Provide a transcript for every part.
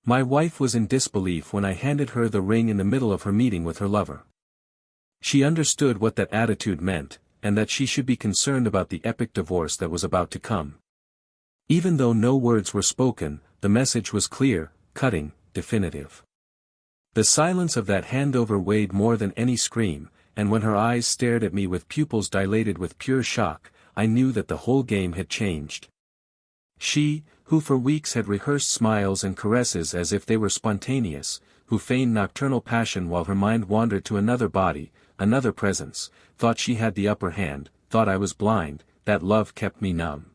My wife was in disbelief when I handed her the ring in the middle of her meeting with her lover. She understood what that attitude meant, and that she should be concerned about the epic divorce that was about to come. Even though no words were spoken, the message was clear, cutting, definitive. The silence of that handover weighed more than any scream, and when her eyes stared at me with pupils dilated with pure shock, I knew that the whole game had changed. She, who for weeks had rehearsed smiles and caresses as if they were spontaneous, who feigned nocturnal passion while her mind wandered to another body, another presence, thought she had the upper hand, thought I was blind, that love kept me numb.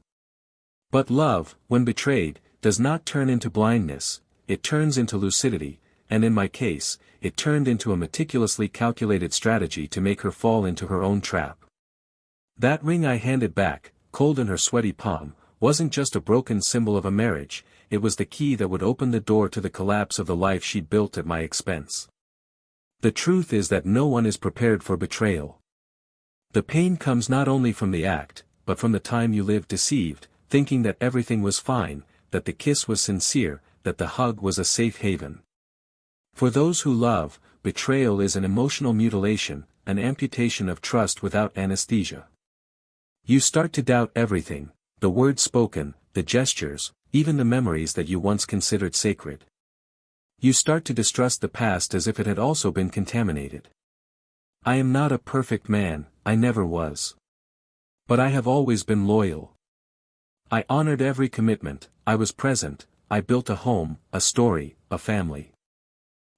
But love, when betrayed, does not turn into blindness, it turns into lucidity, and in my case, it turned into a meticulously calculated strategy to make her fall into her own trap. That ring I handed back, cold in her sweaty palm, wasn't just a broken symbol of a marriage, it was the key that would open the door to the collapse of the life she'd built at my expense. The truth is that no one is prepared for betrayal. The pain comes not only from the act, but from the time you live deceived, thinking that everything was fine, that the kiss was sincere, that the hug was a safe haven. For those who love, betrayal is an emotional mutilation, an amputation of trust without anesthesia. You start to doubt everything, the words spoken, the gestures, even the memories that you once considered sacred. You start to distrust the past as if it had also been contaminated. I am not a perfect man, I never was. But I have always been loyal. I honored every commitment, I was present, I built a home, a story, a family.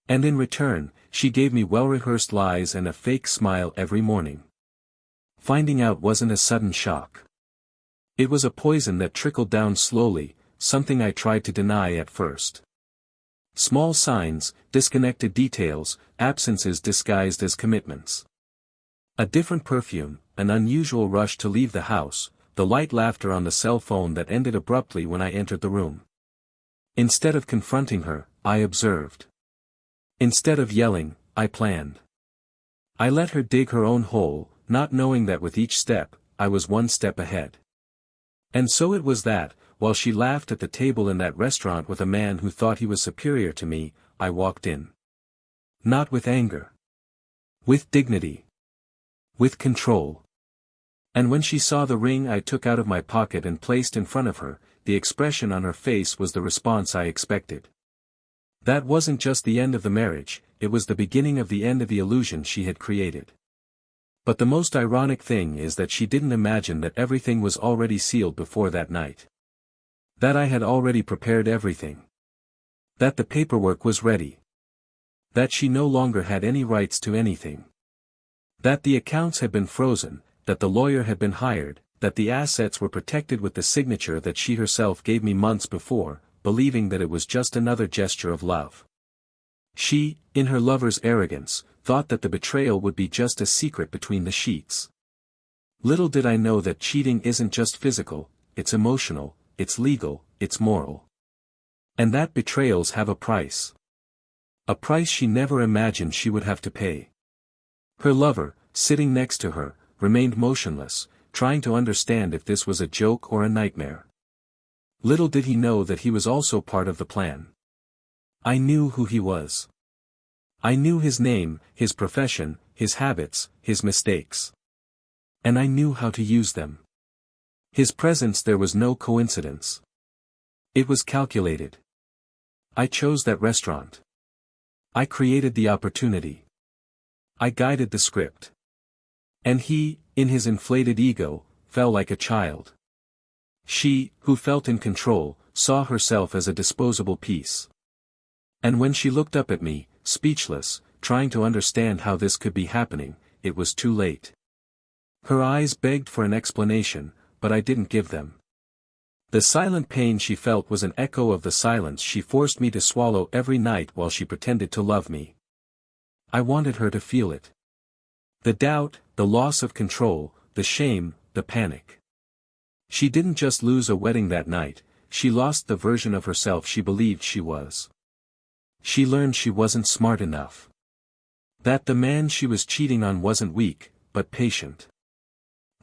And in return, she gave me well-rehearsed lies and a fake smile every morning. Finding out wasn't a sudden shock. It was a poison that trickled down slowly, something I tried to deny at first. Small signs, disconnected details, absences disguised as commitments. A different perfume, an unusual rush to leave the house, the light laughter on the cell phone that ended abruptly when I entered the room. Instead of confronting her, I observed. Instead of yelling, I planned. I let her dig her own hole, not knowing that with each step, I was one step ahead. And so it was that, while she laughed at the table in that restaurant with a man who thought he was superior to me, I walked in. Not with anger. With dignity. With control. And when she saw the ring I took out of my pocket and placed in front of her, the expression on her face was the response I expected. That wasn't just the end of the marriage, it was the beginning of the end of the illusion she had created. But the most ironic thing is that she didn't imagine that everything was already sealed before that night. That I had already prepared everything. That the paperwork was ready. That she no longer had any rights to anything. That the accounts had been frozen, that the lawyer had been hired, that the assets were protected with the signature that she herself gave me months before, believing that it was just another gesture of love. She, in her lover's arrogance, thought that the betrayal would be just a secret between the sheets. Little did I know that cheating isn't just physical, it's emotional, it's legal, it's moral. And that betrayals have a price. A price she never imagined she would have to pay. Her lover, sitting next to her, remained motionless, trying to understand if this was a joke or a nightmare. Little did he know that he was also part of the plan. I knew who he was. I knew his name, his profession, his habits, his mistakes. And I knew how to use them. His presence there was no coincidence. It was calculated. I chose that restaurant. I created the opportunity. I guided the script. And he, in his inflated ego, fell like a child. She, who felt in control, saw herself as a disposable piece. And when she looked up at me, speechless, trying to understand how this could be happening, it was too late. Her eyes begged for an explanation, but I didn't give them. The silent pain she felt was an echo of the silence she forced me to swallow every night while she pretended to love me. I wanted her to feel it. The doubt, the loss of control, the shame, the panic. She didn't just lose a wedding that night, she lost the version of herself she believed she was. She learned she wasn't smart enough. That the man she was cheating on wasn't weak, but patient.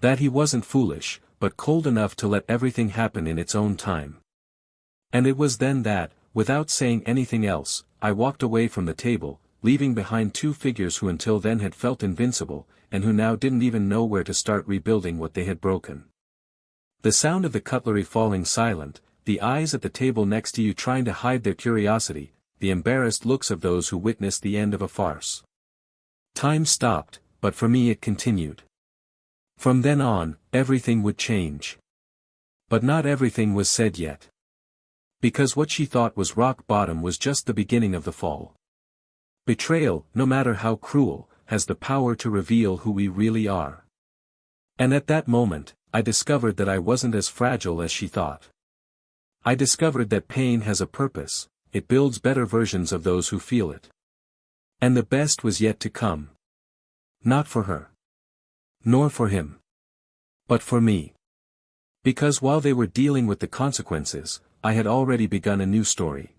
That he wasn't foolish, but cold enough to let everything happen in its own time. And it was then that, without saying anything else, I walked away from the table, leaving behind two figures who until then had felt invincible, and who now didn't even know where to start rebuilding what they had broken. The sound of the cutlery falling silent, the eyes at the table next to you trying to hide their curiosity, the embarrassed looks of those who witnessed the end of a farce. Time stopped, but for me it continued. From then on, everything would change. But not everything was said yet. Because what she thought was rock bottom was just the beginning of the fall. Betrayal, no matter how cruel, has the power to reveal who we really are. And at that moment, I discovered that I wasn't as fragile as she thought. I discovered that pain has a purpose, it builds better versions of those who feel it. And the best was yet to come. Not for her. Nor for him. But for me. Because while they were dealing with the consequences, I had already begun a new story.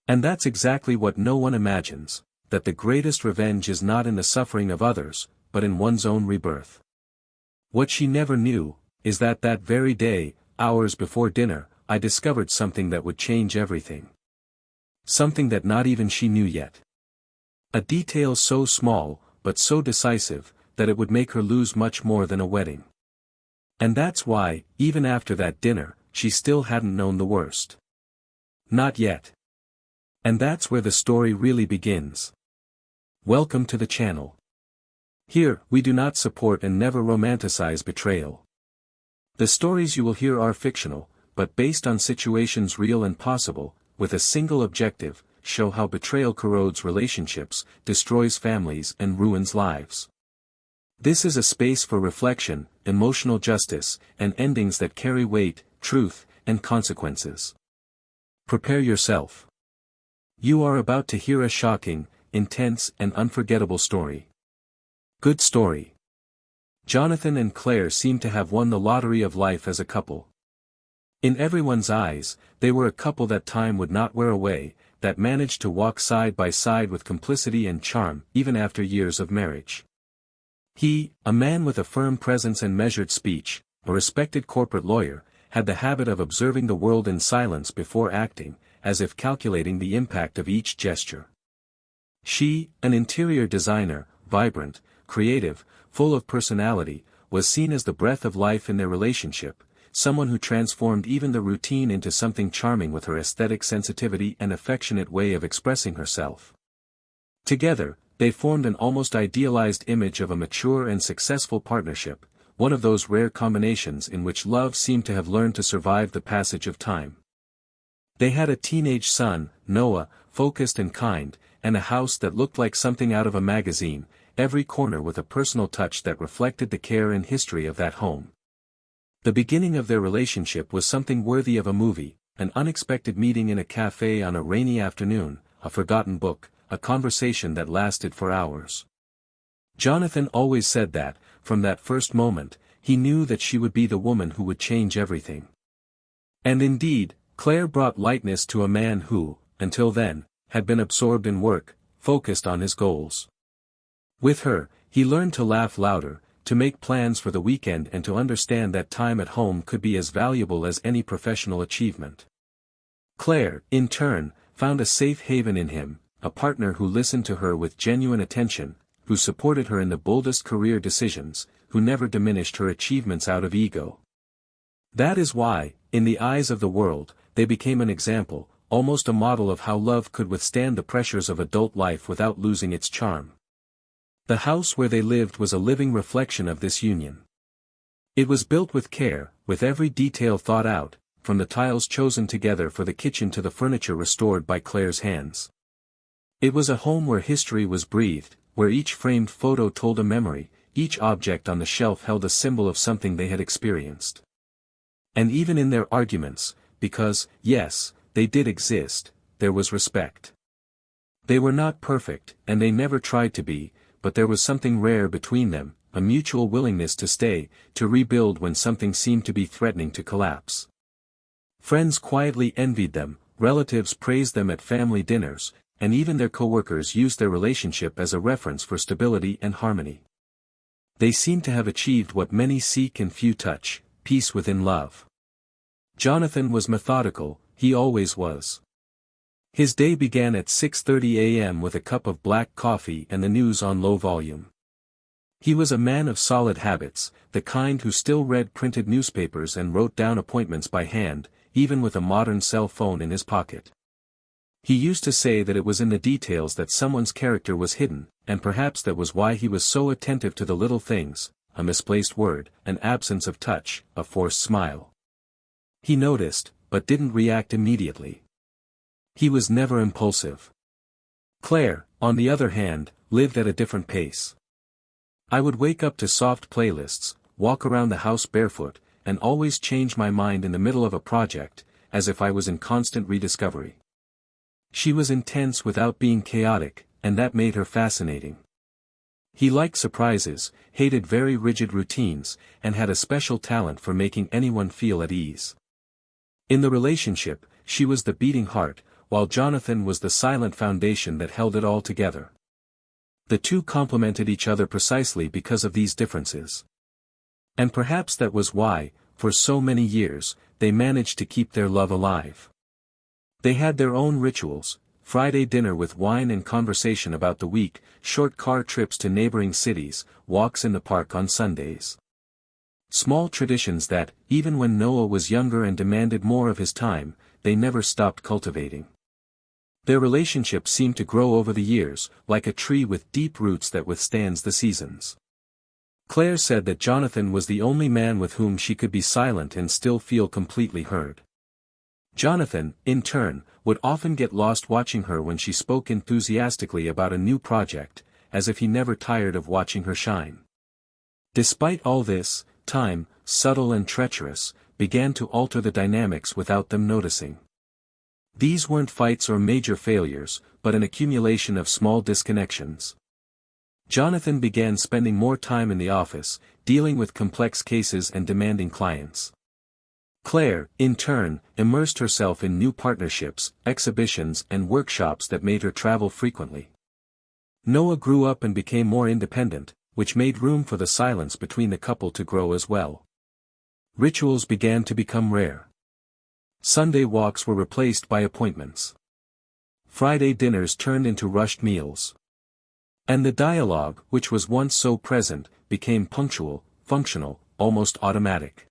And that's exactly what no one imagines, that the greatest revenge is not in the suffering of others, but in one's own rebirth. What she never knew, is that that very day, hours before dinner, I discovered something that would change everything. Something that not even she knew yet. A detail so small, but so decisive, that it would make her lose much more than a wedding. And that's why, even after that dinner, she still hadn't known the worst. Not yet. And that's where the story really begins. Welcome to the channel. Here, we do not support and never romanticize betrayal. The stories you will hear are fictional, but based on situations real and possible, with a single objective, show how betrayal corrodes relationships, destroys families and ruins lives. This is a space for reflection, emotional justice, and endings that carry weight, truth, and consequences. Prepare yourself. You are about to hear a shocking, intense, and unforgettable story. Good story. Jonathan and Claire seem to have won the lottery of life as a couple. In everyone's eyes, they were a couple that time would not wear away, that managed to walk side by side with complicity and charm, even after years of marriage. He, a man with a firm presence and measured speech, a respected corporate lawyer, had the habit of observing the world in silence before acting, as if calculating the impact of each gesture. She, an interior designer, vibrant, creative, full of personality, was seen as the breath of life in their relationship, someone who transformed even the routine into something charming with her aesthetic sensitivity and affectionate way of expressing herself. Together, they formed an almost idealized image of a mature and successful partnership, one of those rare combinations in which love seemed to have learned to survive the passage of time. They had a teenage son, Noah, focused and kind, and a house that looked like something out of a magazine, every corner with a personal touch that reflected the care and history of that home. The beginning of their relationship was something worthy of a movie, an unexpected meeting in a cafe on a rainy afternoon, a forgotten book, a conversation that lasted for hours. Jonathan always said that, from that first moment, he knew that she would be the woman who would change everything. And indeed, Claire brought lightness to a man who, until then, had been absorbed in work, focused on his goals. With her, he learned to laugh louder, to make plans for the weekend and to understand that time at home could be as valuable as any professional achievement. Claire, in turn, found a safe haven in him, a partner who listened to her with genuine attention, who supported her in the boldest career decisions, who never diminished her achievements out of ego. That is why, in the eyes of the world, they became an example, almost a model of how love could withstand the pressures of adult life without losing its charm. The house where they lived was a living reflection of this union. It was built with care, with every detail thought out, from the tiles chosen together for the kitchen to the furniture restored by Claire's hands. It was a home where history was breathed, where each framed photo told a memory, each object on the shelf held a symbol of something they had experienced. And even in their arguments, because, yes, they did exist, there was respect. They were not perfect, and they never tried to be, but there was something rare between them, a mutual willingness to stay, to rebuild when something seemed to be threatening to collapse. Friends quietly envied them, relatives praised them at family dinners, and even their co-workers used their relationship as a reference for stability and harmony. They seemed to have achieved what many seek and few touch, peace within love. Jonathan was methodical, he always was. His day began at 6:30 a.m. with a cup of black coffee and the news on low volume. He was a man of solid habits, the kind who still read printed newspapers and wrote down appointments by hand, even with a modern cell phone in his pocket. He used to say that it was in the details that someone's character was hidden, and perhaps that was why he was so attentive to the little things, a misplaced word, an absence of touch, a forced smile. He noticed, but didn't react immediately. He was never impulsive. Claire, on the other hand, lived at a different pace. I would wake up to soft playlists, walk around the house barefoot, and always change my mind in the middle of a project, as if I was in constant rediscovery. She was intense without being chaotic, and that made her fascinating. He liked surprises, hated very rigid routines, and had a special talent for making anyone feel at ease. In the relationship, she was the beating heart, while Jonathan was the silent foundation that held it all together. The two complemented each other precisely because of these differences. And perhaps that was why, for so many years, they managed to keep their love alive. They had their own rituals: Friday dinner with wine and conversation about the week, short car trips to neighboring cities, walks in the park on Sundays. Small traditions that, even when Noah was younger and demanded more of his time, they never stopped cultivating. Their relationship seemed to grow over the years, like a tree with deep roots that withstands the seasons. Claire said that Jonathan was the only man with whom she could be silent and still feel completely heard. Jonathan, in turn, would often get lost watching her when she spoke enthusiastically about a new project, as if he never tired of watching her shine. Despite all this, time, subtle and treacherous, began to alter the dynamics without them noticing. These weren't fights or major failures, but an accumulation of small disconnections. Jonathan began spending more time in the office, dealing with complex cases and demanding clients. Claire, in turn, immersed herself in new partnerships, exhibitions and workshops that made her travel frequently. Noah grew up and became more independent, which made room for the silence between the couple to grow as well. Rituals began to become rare. Sunday walks were replaced by appointments. Friday dinners turned into rushed meals. And the dialogue, which was once so present, became punctual, functional, almost automatic.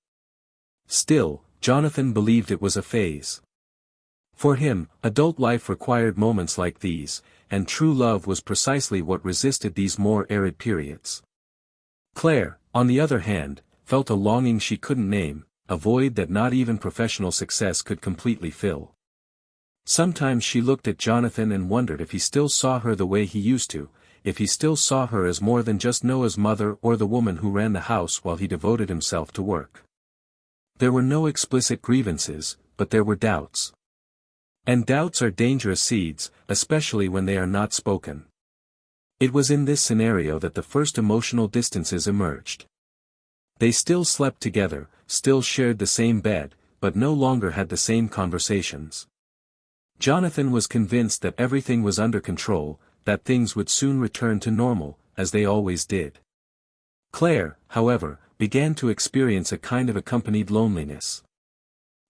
Still, Jonathan believed it was a phase. For him, adult life required moments like these, and true love was precisely what resisted these more arid periods. Claire, on the other hand, felt a longing she couldn't name, a void that not even professional success could completely fill. Sometimes she looked at Jonathan and wondered if he still saw her the way he used to, if he still saw her as more than just Noah's mother or the woman who ran the house while he devoted himself to work. There were no explicit grievances, but there were doubts. And doubts are dangerous seeds, especially when they are not spoken. It was in this scenario that the first emotional distances emerged. They still slept together, still shared the same bed, but no longer had the same conversations. Jonathan was convinced that everything was under control, that things would soon return to normal, as they always did. Claire, however, began to experience a kind of accompanied loneliness.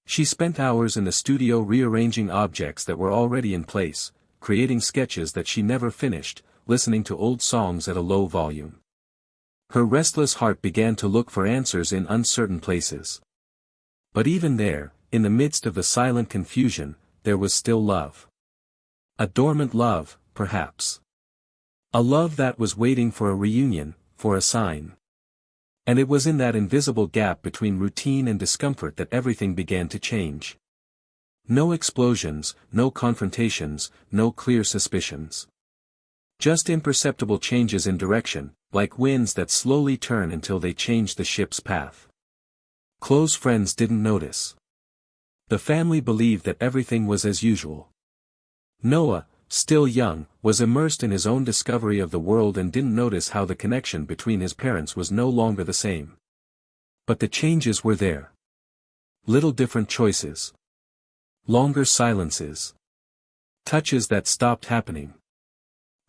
She spent hours in the studio rearranging objects that were already in place, creating sketches that she never finished, listening to old songs at a low volume. Her restless heart began to look for answers in uncertain places. But even there, in the midst of the silent confusion, there was still love. A dormant love, perhaps. A love that was waiting for a reunion, for a sign. And it was in that invisible gap between routine and discomfort that everything began to change. No explosions, no confrontations, no clear suspicions. Just imperceptible changes in direction, like winds that slowly turn until they change the ship's path. Close friends didn't notice. The family believed that everything was as usual. Noah, still young, was immersed in his own discovery of the world and didn't notice how the connection between his parents was no longer the same. But the changes were there. Little different choices. Longer silences. Touches that stopped happening.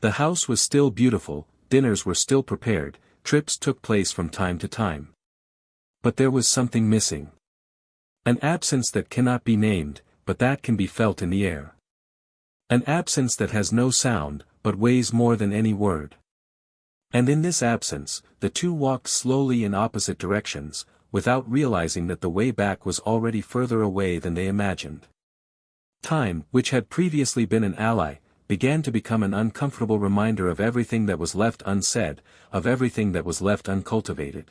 The house was still beautiful, dinners were still prepared, trips took place from time to time. But there was something missing. An absence that cannot be named, but that can be felt in the air. An absence that has no sound, but weighs more than any word. And in this absence, the two walked slowly in opposite directions, without realizing that the way back was already further away than they imagined. Time, which had previously been an ally, began to become an uncomfortable reminder of everything that was left unsaid, of everything that was left uncultivated.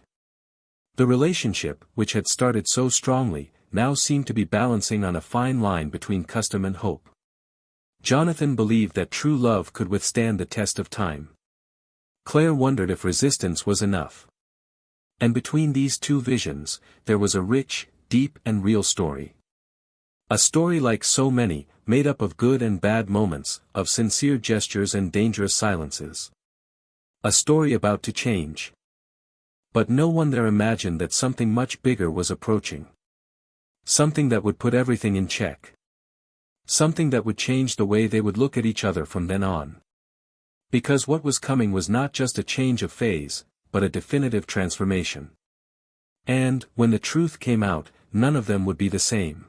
The relationship, which had started so strongly, now seemed to be balancing on a fine line between custom and hope. Jonathan believed that true love could withstand the test of time. Claire wondered if resistance was enough. And between these two visions, there was a rich, deep and real story. A story like so many, made up of good and bad moments, of sincere gestures and dangerous silences. A story about to change. But no one there imagined that something much bigger was approaching. Something that would put everything in check. Something that would change the way they would look at each other from then on. Because what was coming was not just a change of phase, but a definitive transformation. And, when the truth came out, none of them would be the same.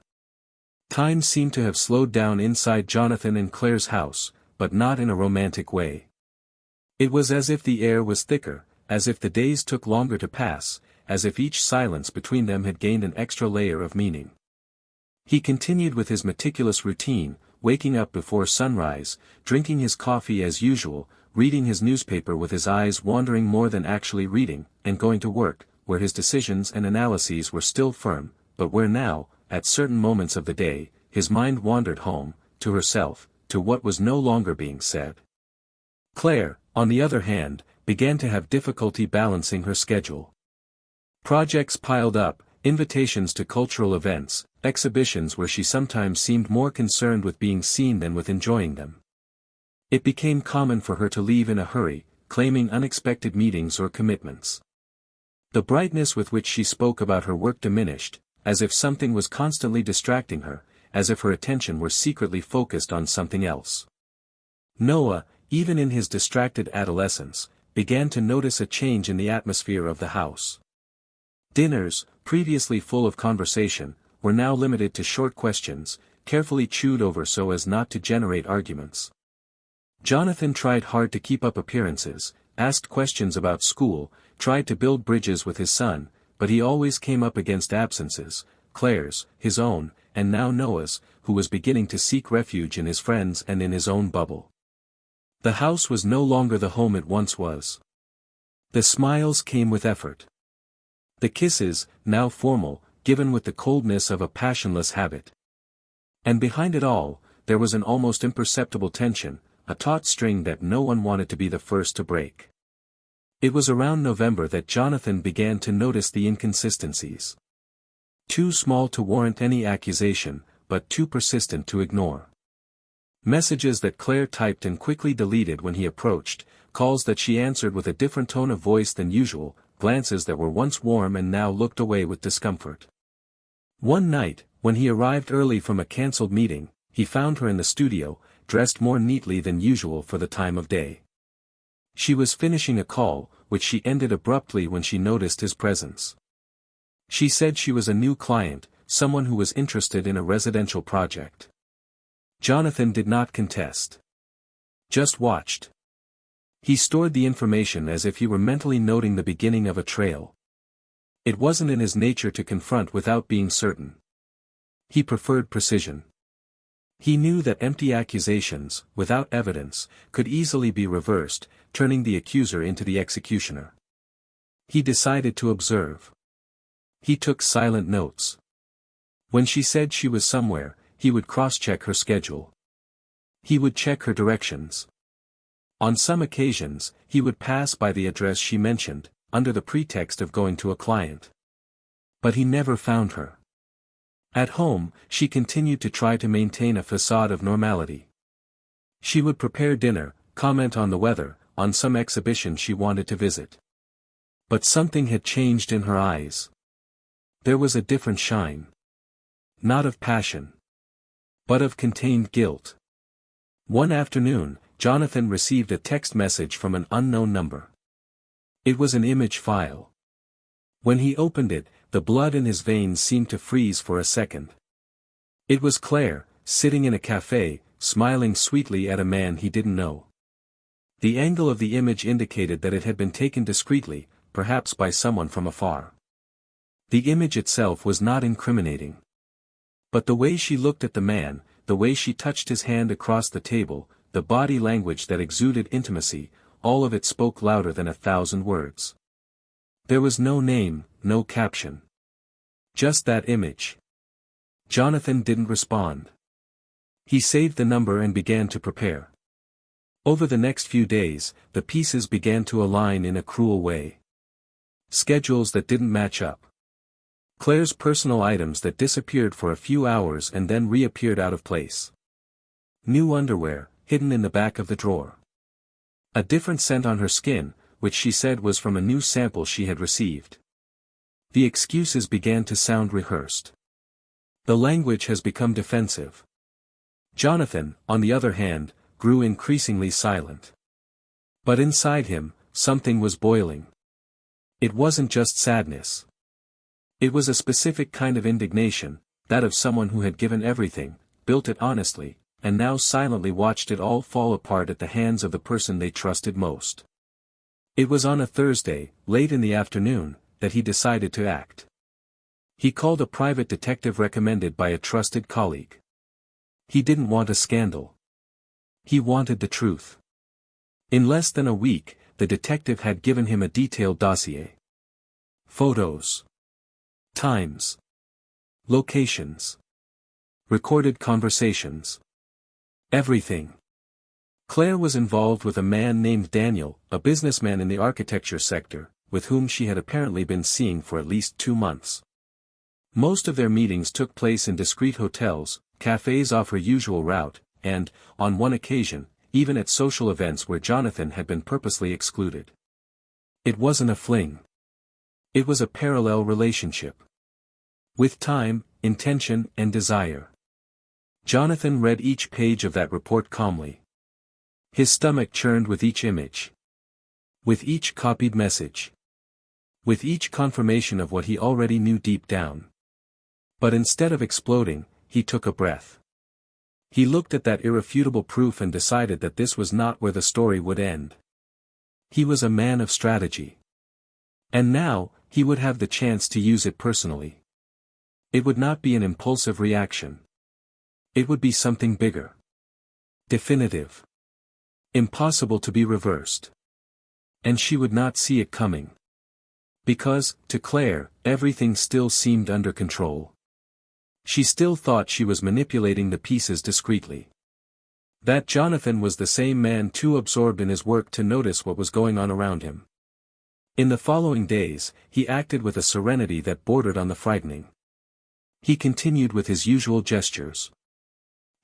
Time seemed to have slowed down inside Jonathan and Claire's house, but not in a romantic way. It was as if the air was thicker, as if the days took longer to pass, as if each silence between them had gained an extra layer of meaning. He continued with his meticulous routine, waking up before sunrise, drinking his coffee as usual, reading his newspaper with his eyes wandering more than actually reading, and going to work, where his decisions and analyses were still firm, but where now, at certain moments of the day, his mind wandered home, to herself, to what was no longer being said. Claire, on the other hand, began to have difficulty balancing her schedule. Projects piled up, invitations to cultural events, exhibitions where she sometimes seemed more concerned with being seen than with enjoying them. It became common for her to leave in a hurry, claiming unexpected meetings or commitments. The brightness with which she spoke about her work diminished, as if something was constantly distracting her, as if her attention were secretly focused on something else. Noah, even in his distracted adolescence, began to notice a change in the atmosphere of the house. Dinners, previously full of conversation, were now limited to short questions, carefully chewed over so as not to generate arguments. Jonathan tried hard to keep up appearances, asked questions about school, tried to build bridges with his son, but he always came up against absences, Claire's, his own, and now Noah's, who was beginning to seek refuge in his friends and in his own bubble. The house was no longer the home it once was. The smiles came with effort. The kisses, now formal, given with the coldness of a passionless habit. And behind it all, there was an almost imperceptible tension, a taut string that no one wanted to be the first to break. It was around November that Jonathan began to notice the inconsistencies. Too small to warrant any accusation, but too persistent to ignore. Messages that Claire typed and quickly deleted when he approached, calls that she answered with a different tone of voice than usual, glances that were once warm and now looked away with discomfort. One night, when he arrived early from a cancelled meeting, he found her in the studio, dressed more neatly than usual for the time of day. She was finishing a call, which she ended abruptly when she noticed his presence. She said she was a new client, someone who was interested in a residential project. Jonathan did not contest. Just watched. He stored the information as if he were mentally noting the beginning of a trail. It wasn't in his nature to confront without being certain. He preferred precision. He knew that empty accusations, without evidence, could easily be reversed, turning the accuser into the executioner. He decided to observe. He took silent notes. When she said she was somewhere, he would cross-check her schedule. He would check her directions. On some occasions, he would pass by the address she mentioned, under the pretext of going to a client. But he never found her. At home, she continued to try to maintain a facade of normality. She would prepare dinner, comment on the weather, on some exhibition she wanted to visit. But something had changed in her eyes. There was a different shine. Not of passion, but of contained guilt. One afternoon, Jonathan received a text message from an unknown number. It was an image file. When he opened it, the blood in his veins seemed to freeze for a second. It was Claire, sitting in a cafe, smiling sweetly at a man he didn't know. The angle of the image indicated that it had been taken discreetly, perhaps by someone from afar. The image itself was not incriminating. But the way she looked at the man, the way she touched his hand across the table, the body language that exuded intimacy, all of it spoke louder than 1,000 words. There was no name, no caption. Just that image. Jonathan didn't respond. He saved the number and began to prepare. Over the next few days, the pieces began to align in a cruel way. Schedules that didn't match up. Claire's personal items that disappeared for a few hours and then reappeared out of place. New underwear, hidden in the back of the drawer. A different scent on her skin, which she said was from a new sample she had received. The excuses began to sound rehearsed. The language has become defensive. Jonathan, on the other hand, grew increasingly silent. But inside him, something was boiling. It wasn't just sadness. It was a specific kind of indignation, that of someone who had given everything, built it honestly, and now silently watched it all fall apart at the hands of the person they trusted most. It was on a Thursday, late in the afternoon, that he decided to act. He called a private detective recommended by a trusted colleague. He didn't want a scandal. He wanted the truth. In less than a week, the detective had given him a detailed dossier. Photos. Times. Locations. Recorded conversations. Everything. Claire was involved with a man named Daniel, a businessman in the architecture sector, with whom she had apparently been seeing for at least 2 months. Most of their meetings took place in discreet hotels, cafes off her usual route, and, on one occasion, even at social events where Jonathan had been purposely excluded. It wasn't a fling. It was a parallel relationship. With time, intention, and desire. Jonathan read each page of that report calmly. His stomach churned with each image. With each copied message. With each confirmation of what he already knew deep down. But instead of exploding, he took a breath. He looked at that irrefutable proof and decided that this was not where the story would end. He was a man of strategy. And now, he would have the chance to use it personally. It would not be an impulsive reaction. It would be something bigger. Definitive. Impossible to be reversed. And she would not see it coming. Because, to Claire, everything still seemed under control. She still thought she was manipulating the pieces discreetly. That Jonathan was the same man too absorbed in his work to notice what was going on around him. In the following days, he acted with a serenity that bordered on the frightening. He continued with his usual gestures.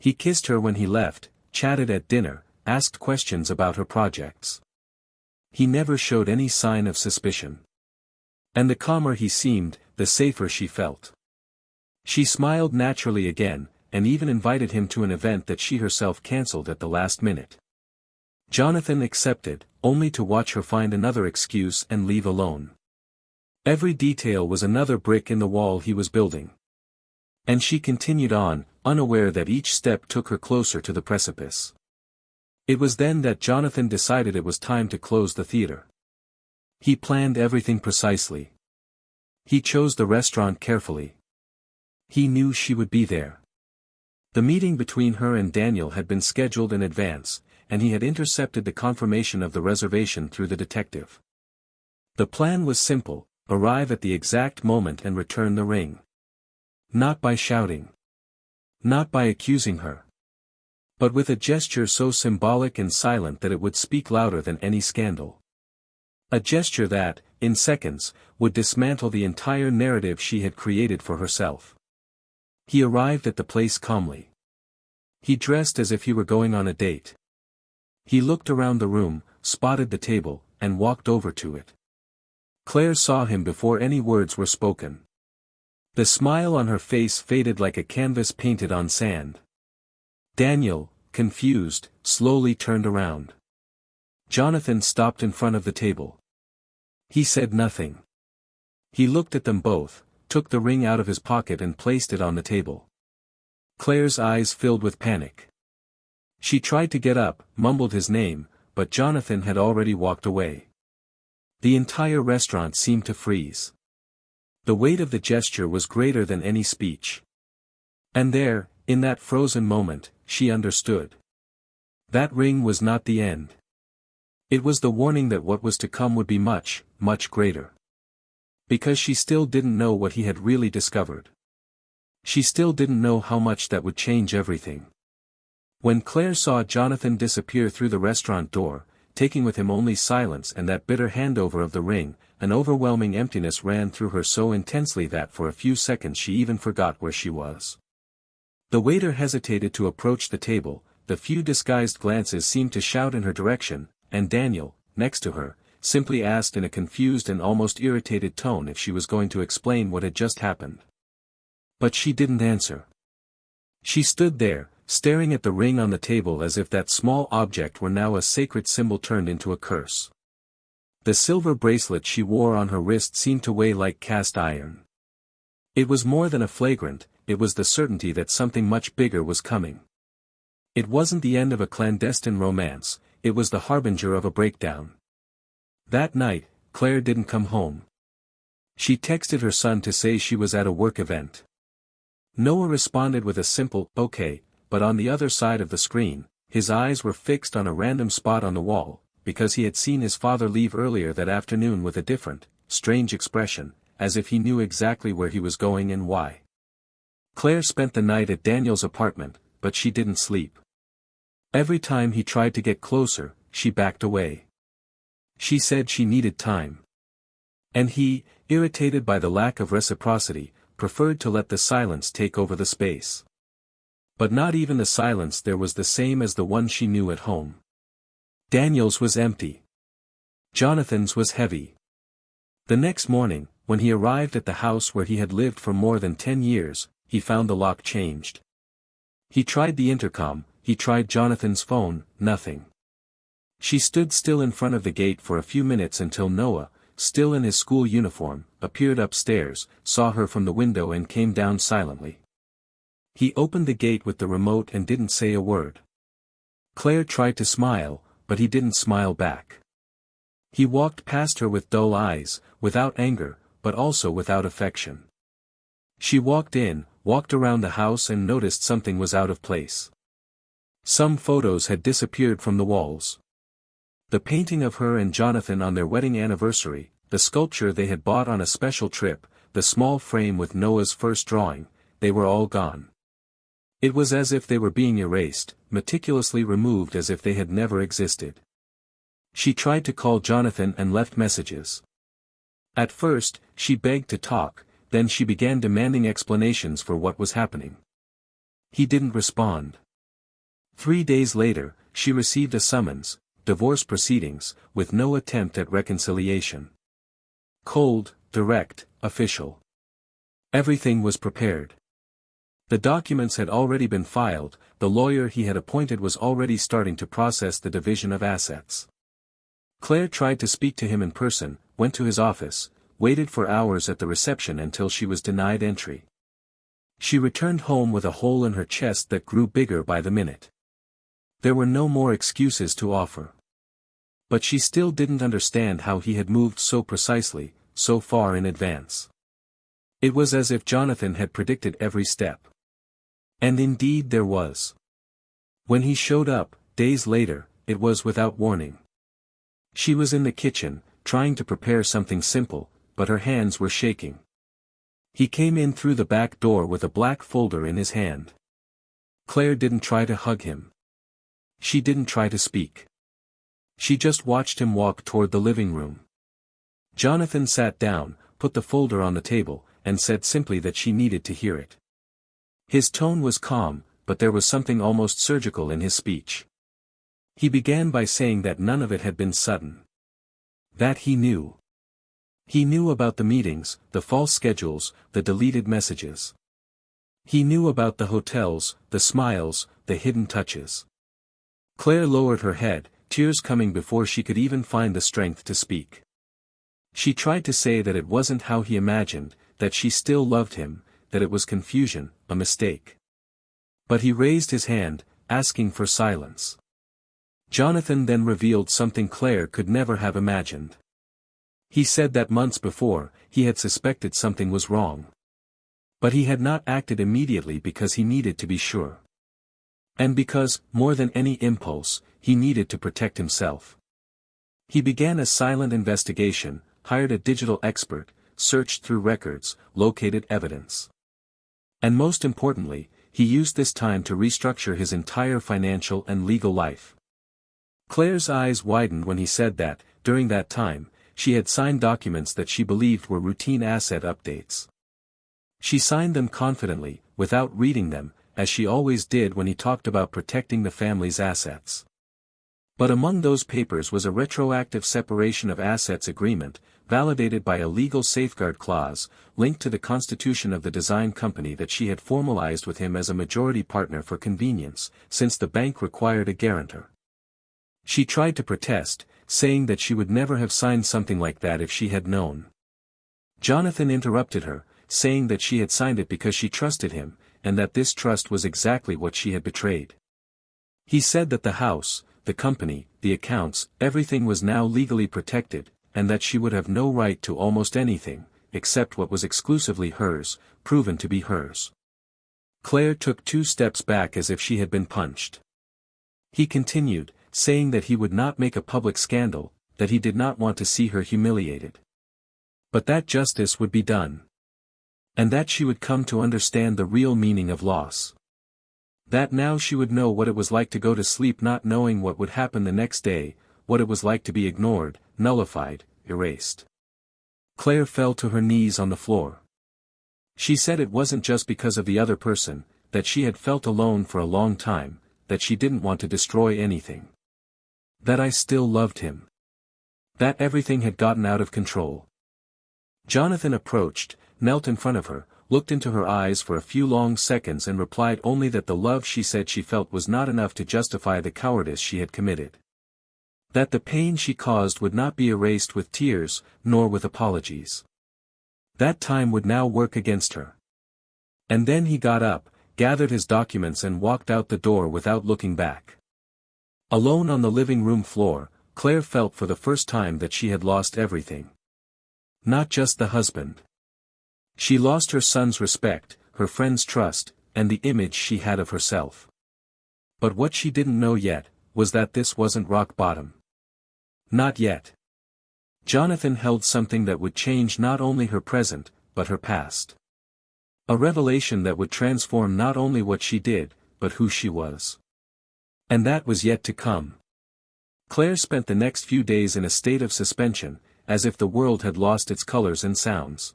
He kissed her when he left, chatted at dinner, asked questions about her projects. He never showed any sign of suspicion. And the calmer he seemed, the safer she felt. She smiled naturally again, and even invited him to an event that she herself cancelled at the last minute. Jonathan accepted, only to watch her find another excuse and leave alone. Every detail was another brick in the wall he was building. And she continued on, unaware that each step took her closer to the precipice. It was then that Jonathan decided it was time to close the theater. He planned everything precisely. He chose the restaurant carefully. He knew she would be there. The meeting between her and Daniel had been scheduled in advance, and he had intercepted the confirmation of the reservation through the detective. The plan was simple: arrive at the exact moment and return the ring. Not by shouting. Not by accusing her. But with a gesture so symbolic and silent that it would speak louder than any scandal. A gesture that, in seconds, would dismantle the entire narrative she had created for herself. He arrived at the place calmly. He dressed as if he were going on a date. He looked around the room, spotted the table, and walked over to it. Claire saw him before any words were spoken. The smile on her face faded like a canvas painted on sand. Daniel, confused, slowly turned around. Jonathan stopped in front of the table. He said nothing. He looked at them both, took the ring out of his pocket and placed it on the table. Claire's eyes filled with panic. She tried to get up, mumbled his name, but Jonathan had already walked away. The entire restaurant seemed to freeze. The weight of the gesture was greater than any speech. And there, in that frozen moment, she understood. That ring was not the end. It was the warning that what was to come would be much, much greater. Because she still didn't know what he had really discovered. She still didn't know how much that would change everything. When Claire saw Jonathan disappear through the restaurant door, taking with him only silence and that bitter handover of the ring, an overwhelming emptiness ran through her so intensely that for a few seconds she even forgot where she was. The waiter hesitated to approach the table, the few disguised glances seemed to shout in her direction, and Daniel, next to her, simply asked in a confused and almost irritated tone if she was going to explain what had just happened. But she didn't answer. She stood there, staring at the ring on the table as if that small object were now a sacred symbol turned into a curse. The silver bracelet she wore on her wrist seemed to weigh like cast iron. It was more than a flagrant, it was the certainty that something much bigger was coming. It wasn't the end of a clandestine romance, it was the harbinger of a breakdown. That night, Claire didn't come home. She texted her son to say she was at a work event. Noah responded with a simple, "Okay," but on the other side of the screen, his eyes were fixed on a random spot on the wall, because he had seen his father leave earlier that afternoon with a different, strange expression, as if he knew exactly where he was going and why. Claire spent the night at Daniel's apartment, but she didn't sleep. Every time he tried to get closer, she backed away. She said she needed time. And he, irritated by the lack of reciprocity, preferred to let the silence take over the space. But not even the silence there was the same as the one she knew at home. Daniel's was empty. Jonathan's was heavy. The next morning, when he arrived at the house where he had lived for more than 10 years, he found the lock changed. He tried the intercom, he tried Jonathan's phone, nothing. She stood still in front of the gate for a few minutes until Noah, still in his school uniform, appeared upstairs, saw her from the window and came down silently. He opened the gate with the remote and didn't say a word. Claire tried to smile, but he didn't smile back. He walked past her with dull eyes, without anger, but also without affection. She walked in, walked around the house and noticed something was out of place. Some photos had disappeared from the walls. The painting of her and Jonathan on their wedding anniversary, the sculpture they had bought on a special trip, the small frame with Noah's first drawing, they were all gone. It was as if they were being erased, meticulously removed as if they had never existed. She tried to call Jonathan and left messages. At first, she begged to talk, then she began demanding explanations for what was happening. He didn't respond. 3 days later, she received a summons, divorce proceedings, with no attempt at reconciliation. Cold, direct, official. Everything was prepared. The documents had already been filed, the lawyer he had appointed was already starting to process the division of assets. Claire tried to speak to him in person, went to his office, waited for hours at the reception until she was denied entry. She returned home with a hole in her chest that grew bigger by the minute. There were no more excuses to offer. But she still didn't understand how he had moved so precisely, so far in advance. It was as if Jonathan had predicted every step. And indeed there was. When he showed up, days later, it was without warning. She was in the kitchen, trying to prepare something simple, but her hands were shaking. He came in through the back door with a black folder in his hand. Claire didn't try to hug him. She didn't try to speak. She just watched him walk toward the living room. Jonathan sat down, put the folder on the table, and said simply that she needed to hear it. His tone was calm, but there was something almost surgical in his speech. He began by saying that none of it had been sudden. That he knew. He knew about the meetings, the false schedules, the deleted messages. He knew about the hotels, the smiles, the hidden touches. Claire lowered her head, tears coming before she could even find the strength to speak. She tried to say that it wasn't how he imagined, that she still loved him, that it was confusion, a mistake. But he raised his hand, asking for silence. Jonathan then revealed something Claire could never have imagined. He said that months before, he had suspected something was wrong. But he had not acted immediately because he needed to be sure. And because, more than any impulse, he needed to protect himself. He began a silent investigation, hired a digital expert, searched through records, located evidence. And most importantly, he used this time to restructure his entire financial and legal life. Claire's eyes widened when he said that, during that time, she had signed documents that she believed were routine asset updates. She signed them confidently, without reading them, as she always did when he talked about protecting the family's assets. But among those papers was a retroactive separation of assets agreement, validated by a legal safeguard clause, linked to the constitution of the design company that she had formalized with him as a majority partner for convenience, since the bank required a guarantor. She tried to protest, saying that she would never have signed something like that if she had known. Jonathan interrupted her, saying that she had signed it because she trusted him, and that this trust was exactly what she had betrayed. He said that the house, the company, the accounts, everything was now legally protected, and that she would have no right to almost anything, except what was exclusively hers, proven to be hers. Claire took 2 steps back as if she had been punched. He continued, saying that he would not make a public scandal, that he did not want to see her humiliated. But that justice would be done. And that she would come to understand the real meaning of loss. That now she would know what it was like to go to sleep not knowing what would happen the next day, what it was like to be ignored, nullified, erased. Claire fell to her knees on the floor. She said it wasn't just because of the other person, that she had felt alone for a long time, that she didn't want to destroy anything. That I still loved him. That everything had gotten out of control. Jonathan approached, knelt in front of her, looked into her eyes for a few long seconds and replied only that the love she said she felt was not enough to justify the cowardice she had committed. That the pain she caused would not be erased with tears, nor with apologies. That time would now work against her. And then he got up, gathered his documents and walked out the door without looking back. Alone on the living room floor, Claire felt for the first time that she had lost everything. Not just the husband. She lost her son's respect, her friend's trust, and the image she had of herself. But what she didn't know yet, was that this wasn't rock bottom. Not yet. Jonathan held something that would change not only her present, but her past. A revelation that would transform not only what she did, but who she was. And that was yet to come. Claire spent the next few days in a state of suspension, as if the world had lost its colors and sounds.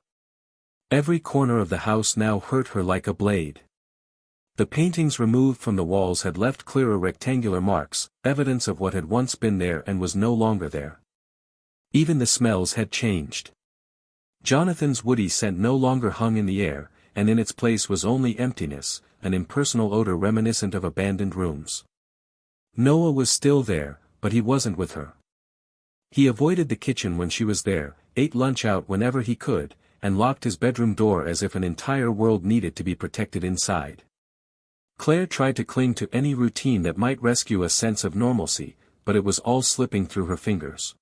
Every corner of the house now hurt her like a blade. The paintings removed from the walls had left clearer rectangular marks, evidence of what had once been there and was no longer there. Even the smells had changed. Jonathan's woody scent no longer hung in the air, and in its place was only emptiness, an impersonal odor reminiscent of abandoned rooms. Noah was still there, but he wasn't with her. He avoided the kitchen when she was there, ate lunch out whenever he could, and locked his bedroom door as if an entire world needed to be protected inside. Claire tried to cling to any routine that might rescue a sense of normalcy, but it was all slipping through her fingers.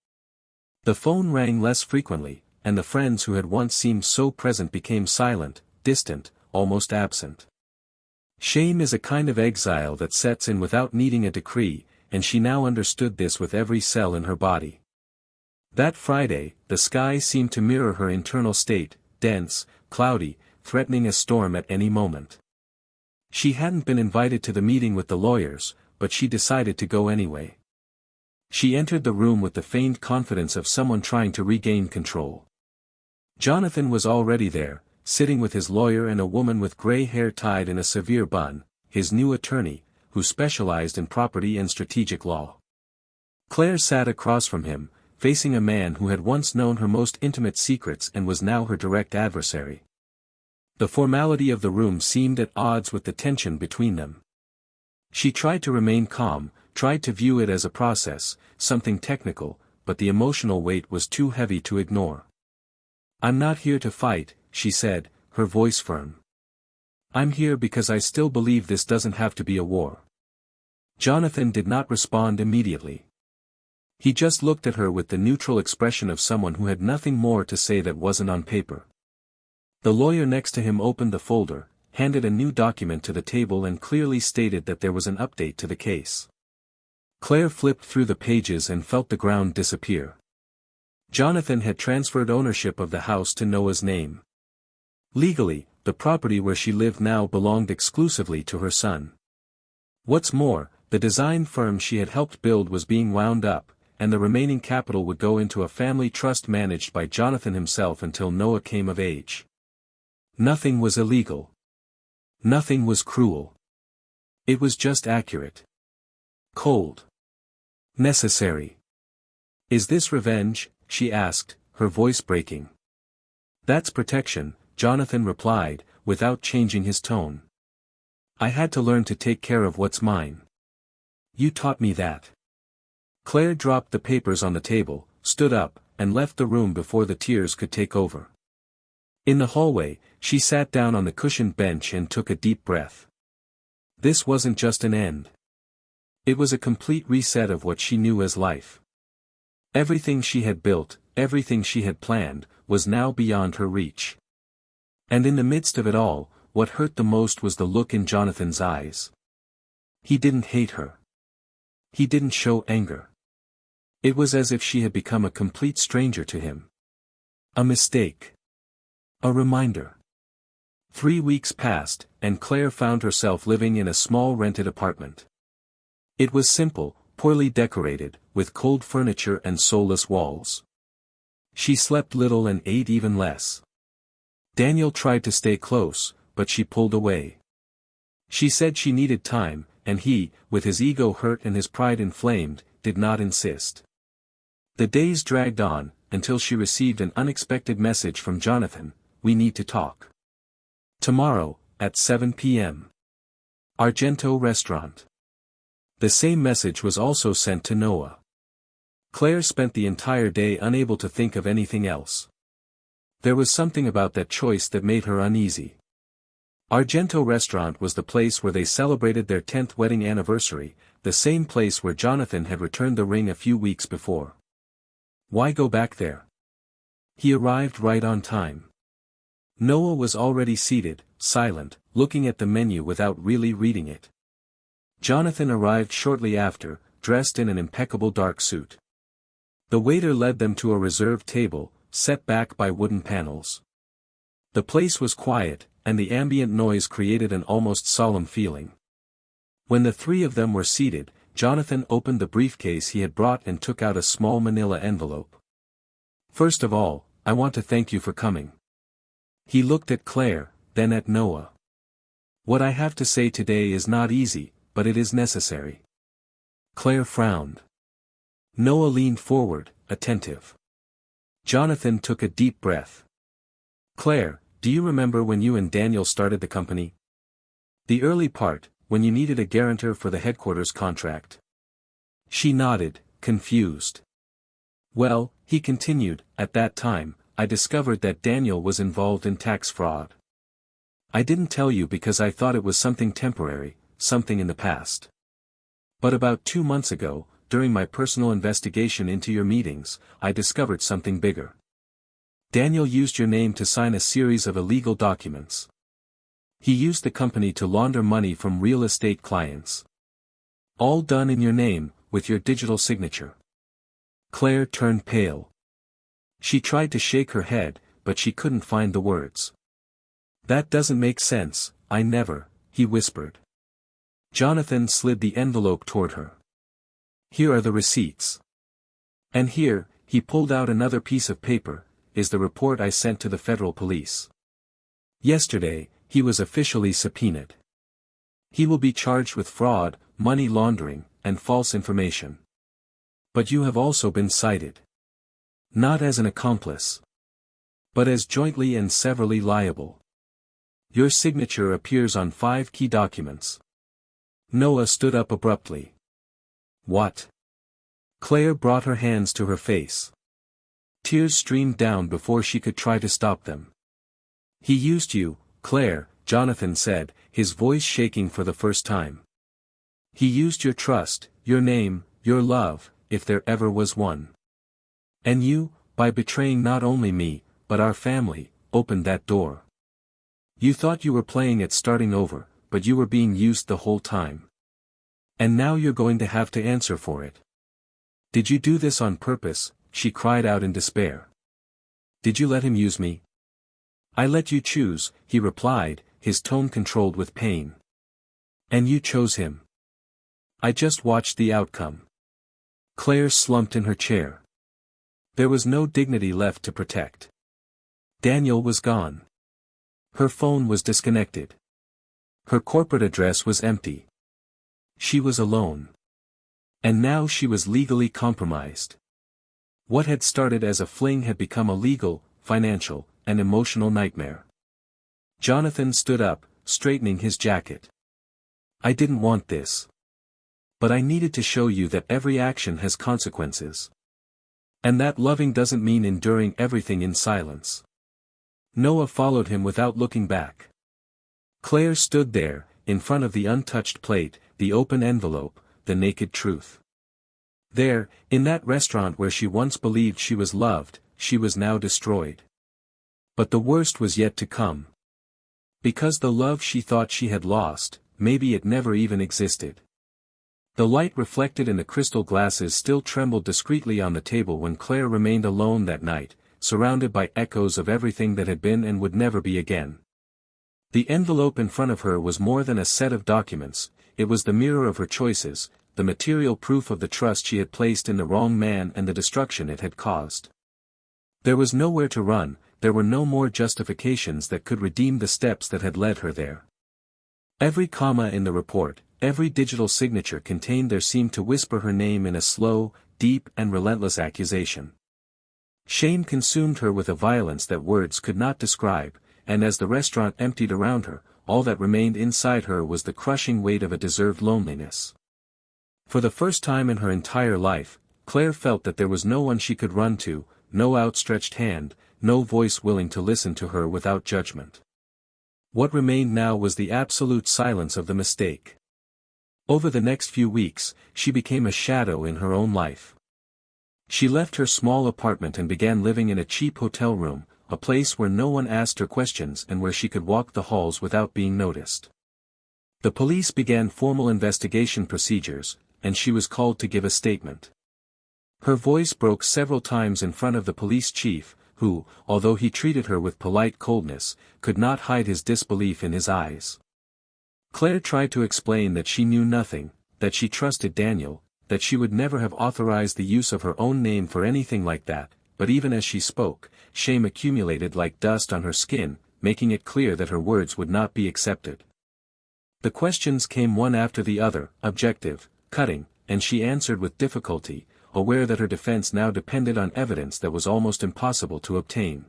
The phone rang less frequently, and the friends who had once seemed so present became silent, distant, almost absent. Shame is a kind of exile that sets in without needing a decree, and she now understood this with every cell in her body. That Friday, the sky seemed to mirror her internal state, dense, cloudy, threatening a storm at any moment. She hadn't been invited to the meeting with the lawyers, but she decided to go anyway. She entered the room with the feigned confidence of someone trying to regain control. Jonathan was already there, sitting with his lawyer and a woman with gray hair tied in a severe bun, his new attorney, who specialized in property and strategic law. Claire sat across from him, facing a man who had once known her most intimate secrets and was now her direct adversary. The formality of the room seemed at odds with the tension between them. She tried to remain calm, tried to view it as a process, something technical, but the emotional weight was too heavy to ignore. "I'm not here to fight," she said, her voice firm. "I'm here because I still believe this doesn't have to be a war. Jonathan did not respond immediately. He just looked at her with the neutral expression of someone who had nothing more to say that wasn't on paper. The lawyer next to him opened the folder, handed a new document to the table and clearly stated that there was an update to the case. Claire flipped through the pages and felt the ground disappear. Jonathan had transferred ownership of the house to Noah's name. Legally, the property where she lived now belonged exclusively to her son. What's more, the design firm she had helped build was being wound up, and the remaining capital would go into a family trust managed by Jonathan himself until Noah came of age. Nothing was illegal. Nothing was cruel. It was just accurate. Cold. Necessary. Is this revenge? She asked, her voice breaking. That's protection, Jonathan replied, without changing his tone. I had to learn to take care of what's mine. You taught me that. Claire dropped the papers on the table, stood up, and left the room before the tears could take over. In the hallway, she sat down on the cushioned bench and took a deep breath. This wasn't just an end. It was a complete reset of what she knew as life. Everything she had built, everything she had planned, was now beyond her reach. And in the midst of it all, what hurt the most was the look in Jonathan's eyes. He didn't hate her. He didn't show anger. It was as if she had become a complete stranger to him. A mistake. A reminder. 3 weeks passed, and Claire found herself living in a small rented apartment. It was simple, poorly decorated, with cold furniture and soulless walls. She slept little and ate even less. Daniel tried to stay close, but she pulled away. She said she needed time, and he, with his ego hurt and his pride inflamed, did not insist. The days dragged on, until she received an unexpected message from Jonathan: "We need to talk. Tomorrow, at 7 p.m. Argento Restaurant." The same message was also sent to Noah. Claire spent the entire day unable to think of anything else. There was something about that choice that made her uneasy. Argento Restaurant was the place where they celebrated their 10th wedding anniversary, the same place where Jonathan had returned the ring a few weeks before. Why go back there? He arrived right on time. Noah was already seated, silent, looking at the menu without really reading it. Jonathan arrived shortly after, dressed in an impeccable dark suit. The waiter led them to a reserved table, set back by wooden panels. The place was quiet, and the ambient noise created an almost solemn feeling. When the three of them were seated, Jonathan opened the briefcase he had brought and took out a small manila envelope. "First of all, I want to thank you for coming." He looked at Claire, then at Noah. "What I have to say today is not easy, but it is necessary." Claire frowned. Noah leaned forward, attentive. Jonathan took a deep breath. "Claire, do you remember when you and Daniel started the company? The early part, when you needed a guarantor for the headquarters contract?" She nodded, confused. "Well," he continued, "at that time, I discovered that Daniel was involved in tax fraud. I didn't tell you because I thought it was something temporary, something in the past. But about 2 months ago, during my personal investigation into your meetings, I discovered something bigger. Daniel used your name to sign a series of illegal documents. He used the company to launder money from real estate clients. All done in your name, with your digital signature." Claire turned pale. She tried to shake her head, but she couldn't find the words. "That doesn't make sense, I never," he whispered. Jonathan slid the envelope toward her. "Here are the receipts. And here," he pulled out another piece of paper, "is the report I sent to the federal police. Yesterday, he was officially subpoenaed. He will be charged with fraud, money laundering, and false information. But you have also been cited. Not as an accomplice, but as jointly and severally liable. Your signature appears on 5 key documents." Noah stood up abruptly. "What?" Claire brought her hands to her face. Tears streamed down before she could try to stop them. "He used you, Claire," Jonathan said, his voice shaking for the first time. He used your trust, your name, your love, if there ever was one. And you, by betraying not only me, but our family, opened that door. You thought you were playing at starting over, but you were being used the whole time. And now you're going to have to answer for it. Did you do this on purpose? She cried out in despair. Did you let him use me? I let you choose, he replied, his tone controlled with pain. And you chose him. I just watched the outcome. Claire slumped in her chair. There was no dignity left to protect. Daniel was gone. Her phone was disconnected. Her corporate address was empty. She was alone. And now she was legally compromised. What had started as a fling had become a legal, financial, and emotional nightmare. Jonathan stood up, straightening his jacket. I didn't want this. But I needed to show you that every action has consequences. And that loving doesn't mean enduring everything in silence. Noah followed him without looking back. Claire stood there, in front of the untouched plate, the open envelope, the naked truth. There, in that restaurant where she once believed she was loved, she was now destroyed. But the worst was yet to come. Because the love she thought she had lost, maybe it never even existed. The light reflected in the crystal glasses still trembled discreetly on the table when Claire remained alone that night, surrounded by echoes of everything that had been and would never be again. The envelope in front of her was more than a set of documents, it was the mirror of her choices, the material proof of the trust she had placed in the wrong man and the destruction it had caused. There was nowhere to run, there were no more justifications that could redeem the steps that had led her there. Every comma in the report, every digital signature contained there seemed to whisper her name in a slow, deep and relentless accusation. Shame consumed her with a violence that words could not describe, and as the restaurant emptied around her, all that remained inside her was the crushing weight of a deserved loneliness. For the first time in her entire life, Claire felt that there was no one she could run to, no outstretched hand, no voice willing to listen to her without judgment. What remained now was the absolute silence of the mistake. Over the next few weeks, she became a shadow in her own life. She left her small apartment and began living in a cheap hotel room, a place where no one asked her questions and where she could walk the halls without being noticed. The police began formal investigation procedures, and she was called to give a statement. Her voice broke several times in front of the police chief, who, although he treated her with polite coldness, could not hide his disbelief in his eyes. Claire tried to explain that she knew nothing, that she trusted Daniel, that she would never have authorized the use of her own name for anything like that, but even as she spoke, shame accumulated like dust on her skin, making it clear that her words would not be accepted. The questions came one after the other, objective, cutting, and she answered with difficulty, aware that her defense now depended on evidence that was almost impossible to obtain.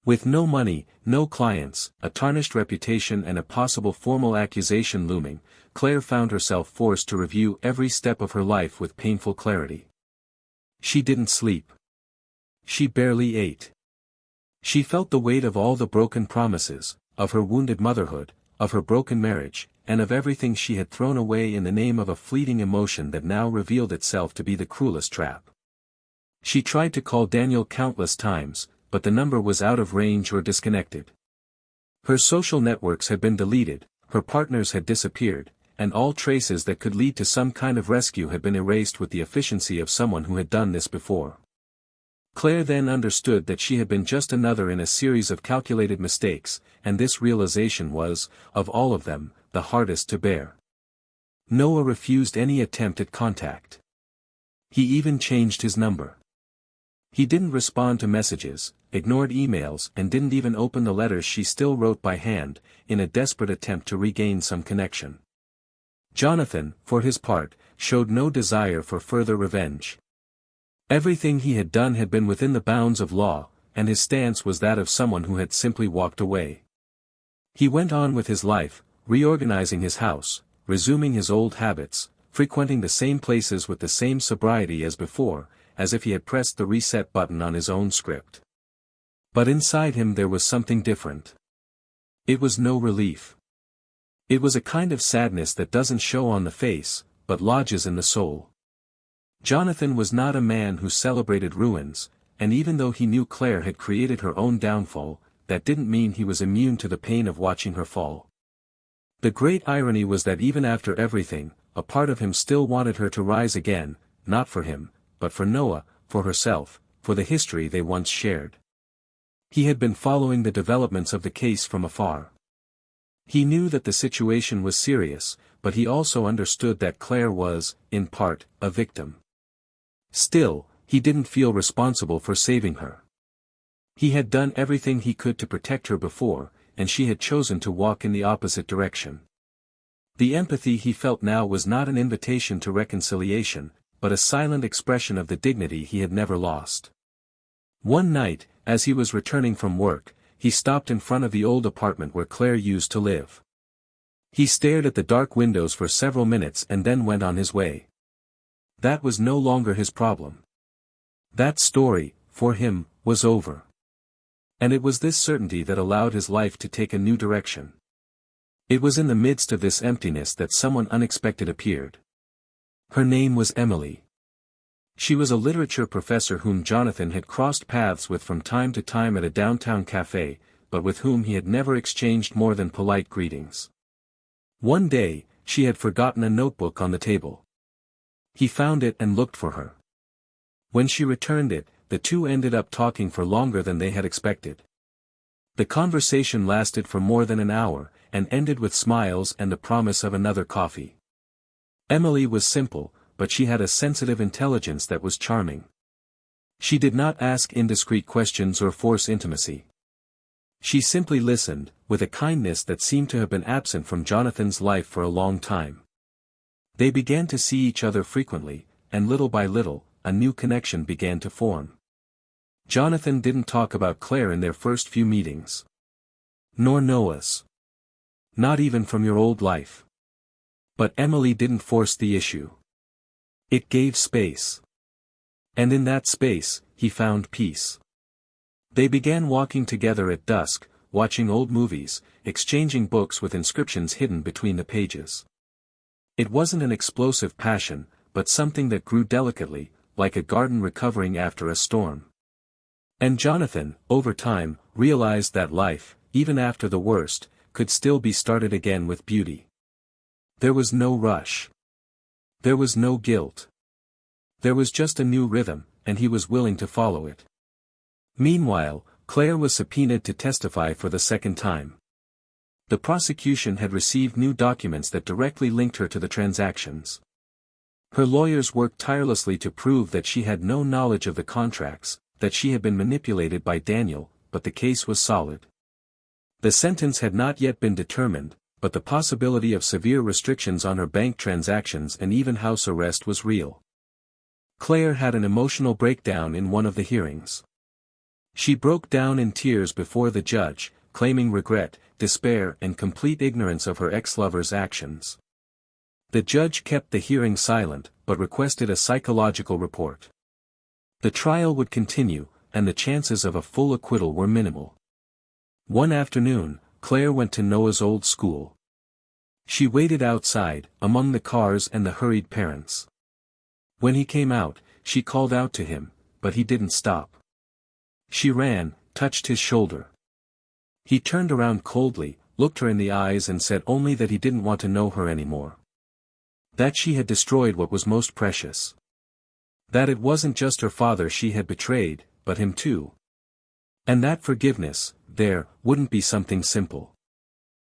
With no money, no clients, a tarnished reputation and a possible formal accusation looming, Claire found herself forced to review every step of her life with painful clarity. She didn't sleep. She barely ate. She felt the weight of all the broken promises, of her wounded motherhood, of her broken marriage, and of everything she had thrown away in the name of a fleeting emotion that now revealed itself to be the cruelest trap. She tried to call Daniel countless times, but the number was out of range or disconnected. Her social networks had been deleted, her partners had disappeared, and all traces that could lead to some kind of rescue had been erased with the efficiency of someone who had done this before. Claire then understood that she had been just another in a series of calculated mistakes, and this realization was, of all of them, the hardest to bear. Noah refused any attempt at contact. He even changed his number. He didn't respond to messages, ignored emails and didn't even open the letters she still wrote by hand, in a desperate attempt to regain some connection. Jonathan, for his part, showed no desire for further revenge. Everything he had done had been within the bounds of law, and his stance was that of someone who had simply walked away. He went on with his life, reorganizing his house, resuming his old habits, frequenting the same places with the same sobriety as before, as if he had pressed the reset button on his own script. But inside him there was something different. It was no relief. It was a kind of sadness that doesn't show on the face, but lodges in the soul. Jonathan was not a man who celebrated ruins, and even though he knew Claire had created her own downfall, that didn't mean he was immune to the pain of watching her fall. The great irony was that even after everything, a part of him still wanted her to rise again, not for him, but for Noah, for herself, for the history they once shared. He had been following the developments of the case from afar. He knew that the situation was serious, but he also understood that Claire was, in part, a victim. Still, he didn't feel responsible for saving her. He had done everything he could to protect her before, and she had chosen to walk in the opposite direction. The empathy he felt now was not an invitation to reconciliation, but a silent expression of the dignity he had never lost. One night, as he was returning from work, he stopped in front of the old apartment where Claire used to live. He stared at the dark windows for several minutes and then went on his way. That was no longer his problem. That story, for him, was over. And it was this certainty that allowed his life to take a new direction. It was in the midst of this emptiness that someone unexpected appeared. Her name was Emily. She was a literature professor whom Jonathan had crossed paths with from time to time at a downtown cafe, but with whom he had never exchanged more than polite greetings. One day, she had forgotten a notebook on the table. He found it and looked for her. When she returned it, the two ended up talking for longer than they had expected. The conversation lasted for more than an hour, and ended with smiles and the promise of another coffee. Emily was simple, but she had a sensitive intelligence that was charming. She did not ask indiscreet questions or force intimacy. She simply listened, with a kindness that seemed to have been absent from Jonathan's life for a long time. They began to see each other frequently, and little by little, a new connection began to form. Jonathan didn't talk about Claire in their first few meetings. Nor Noah's. Not even from your old life. But Emily didn't force the issue. It gave space. And in that space, he found peace. They began walking together at dusk, watching old movies, exchanging books with inscriptions hidden between the pages. It wasn't an explosive passion, but something that grew delicately, like a garden recovering after a storm. And Jonathan, over time, realized that life, even after the worst, could still be started again with beauty. There was no rush. There was no guilt. There was just a new rhythm, and he was willing to follow it. Meanwhile, Claire was subpoenaed to testify for the second time. The prosecution had received new documents that directly linked her to the transactions. Her lawyers worked tirelessly to prove that she had no knowledge of the contracts, that she had been manipulated by Daniel, but the case was solid. The sentence had not yet been determined, but the possibility of severe restrictions on her bank transactions and even house arrest was real. Claire had an emotional breakdown in one of the hearings. She broke down in tears before the judge, claiming regret, despair and complete ignorance of her ex-lover's actions. The judge kept the hearing silent, but requested a psychological report. The trial would continue, and the chances of a full acquittal were minimal. One afternoon, Claire went to Noah's old school. She waited outside, among the cars and the hurried parents. When he came out, she called out to him, but he didn't stop. She ran, touched his shoulder. He turned around coldly, looked her in the eyes and said only that he didn't want to know her anymore. That she had destroyed what was most precious. That it wasn't just her father she had betrayed, but him too. And that forgiveness, wouldn't be something simple.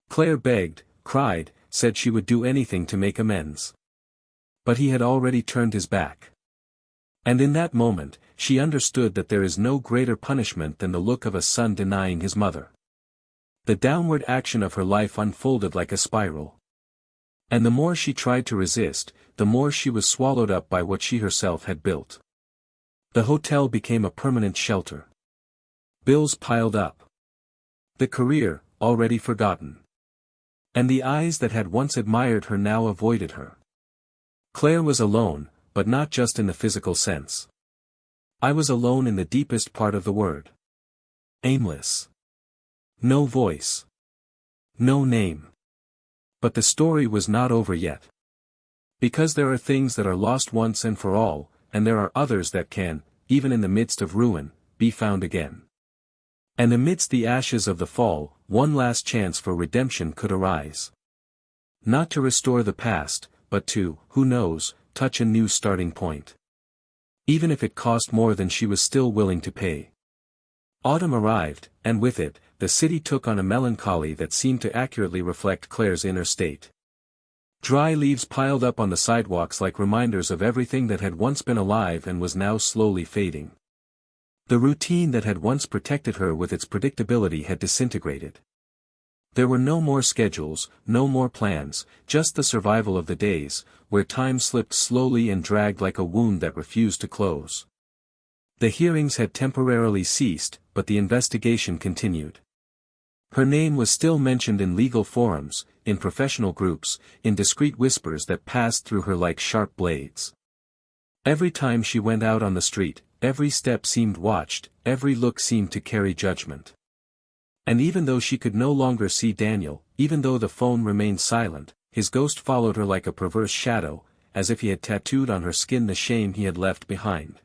Claire begged, cried, said she would do anything to make amends. But he had already turned his back. And in that moment, she understood that there is no greater punishment than the look of a son denying his mother. The downward action of her life unfolded like a spiral. And the more she tried to resist, the more she was swallowed up by what she herself had built. The hotel became a permanent shelter. Bills piled up. The career, already forgotten. And the eyes that had once admired her now avoided her. Claire was alone, but not just in the physical sense. I was alone in the deepest part of the word. Aimless. No voice. No name. But the story was not over yet. Because there are things that are lost once and for all, and there are others that can, even in the midst of ruin, be found again. And amidst the ashes of the fall, one last chance for redemption could arise. Not to restore the past, but to, who knows, touch a new starting point. Even if it cost more than she was still willing to pay. Autumn arrived, and with it, the city took on a melancholy that seemed to accurately reflect Claire's inner state. Dry leaves piled up on the sidewalks like reminders of everything that had once been alive and was now slowly fading. The routine that had once protected her with its predictability had disintegrated. There were no more schedules, no more plans, just the survival of the days, where time slipped slowly and dragged like a wound that refused to close. The hearings had temporarily ceased, but the investigation continued. Her name was still mentioned in legal forums, in professional groups, in discreet whispers that passed through her like sharp blades. Every time she went out on the street, every step seemed watched, every look seemed to carry judgment. And even though she could no longer see Daniel, even though the phone remained silent, his ghost followed her like a perverse shadow, as if he had tattooed on her skin the shame he had left behind.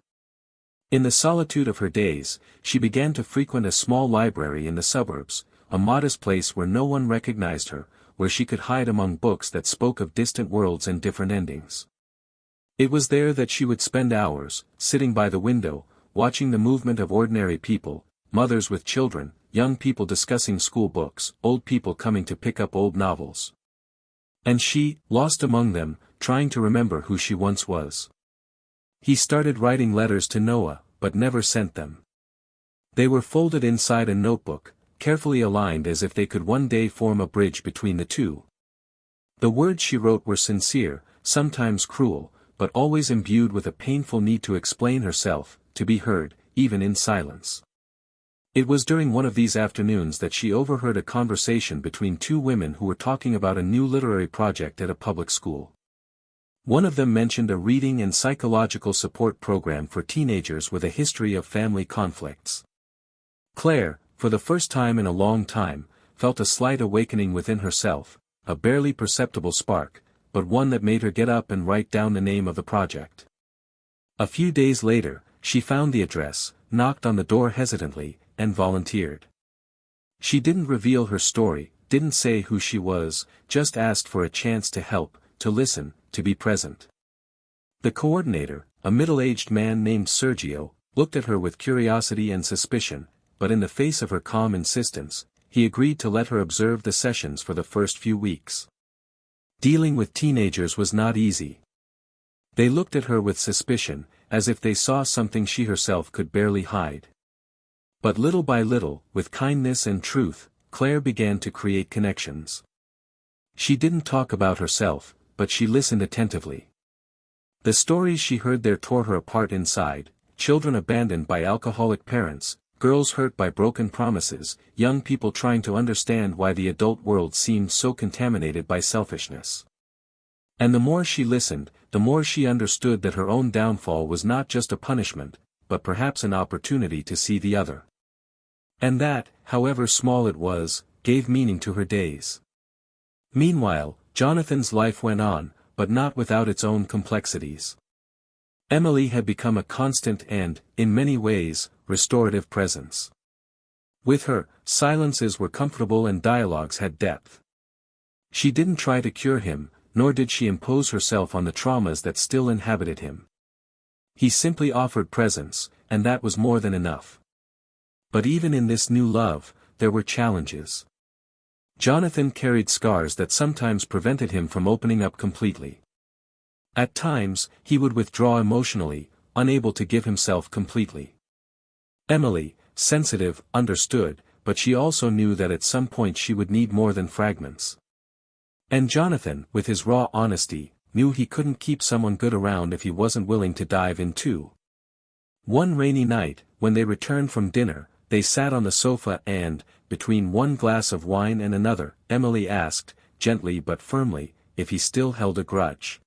In the solitude of her days, she began to frequent a small library in the suburbs, a modest place where no one recognized her, where she could hide among books that spoke of distant worlds and different endings. It was there that she would spend hours, sitting by the window, watching the movement of ordinary people, mothers with children, young people discussing school books, old people coming to pick up old novels. And she, lost among them, trying to remember who she once was. He started writing letters to Noah, but never sent them. They were folded inside a notebook, carefully aligned as if they could one day form a bridge between the two. The words she wrote were sincere, sometimes cruel, but always imbued with a painful need to explain herself, to be heard, even in silence. It was during one of these afternoons that she overheard a conversation between two women who were talking about a new literary project at a public school. One of them mentioned a reading and psychological support program for teenagers with a history of family conflicts. Claire, for the first time in a long time, felt a slight awakening within herself, a barely perceptible spark, but one that made her get up and write down the name of the project. A few days later, she found the address, knocked on the door hesitantly, and volunteered. She didn't reveal her story, didn't say who she was, just asked for a chance to help, to listen, to be present. The coordinator, a middle-aged man named Sergio, looked at her with curiosity and suspicion, but in the face of her calm insistence, he agreed to let her observe the sessions for the first few weeks. Dealing with teenagers was not easy. They looked at her with suspicion, as if they saw something she herself could barely hide. But little by little, with kindness and truth, Claire began to create connections. She didn't talk about herself, but she listened attentively. The stories she heard there tore her apart inside: children abandoned by alcoholic parents, girls hurt by broken promises, young people trying to understand why the adult world seemed so contaminated by selfishness. And the more she listened, the more she understood that her own downfall was not just a punishment, but perhaps an opportunity to see the other. And that, however small it was, gave meaning to her days. Meanwhile, Jonathan's life went on, but not without its own complexities. Emily had become a constant and, in many ways, restorative presence. With her, silences were comfortable and dialogues had depth. She didn't try to cure him, nor did she impose herself on the traumas that still inhabited him. He simply offered presence, and that was more than enough. But even in this new love, there were challenges. Jonathan carried scars that sometimes prevented him from opening up completely. At times, he would withdraw emotionally, unable to give himself completely. Emily, sensitive, understood, but she also knew that at some point she would need more than fragments. And Jonathan, with his raw honesty, knew he couldn't keep someone good around if he wasn't willing to dive in too. One rainy night, when they returned from dinner, they sat on the sofa and, between one glass of wine and another, Emily asked, gently but firmly, if he still held a grudge.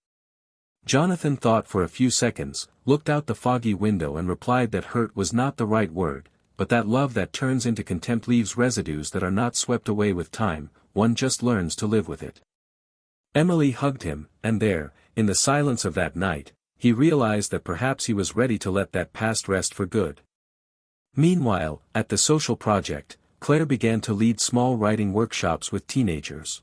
Jonathan thought for a few seconds, looked out the foggy window and replied that hurt was not the right word, but that love that turns into contempt leaves residues that are not swept away with time, one just learns to live with it. Emily hugged him, and there, in the silence of that night, he realized that perhaps he was ready to let that past rest for good. Meanwhile, at the social project, Claire began to lead small writing workshops with teenagers.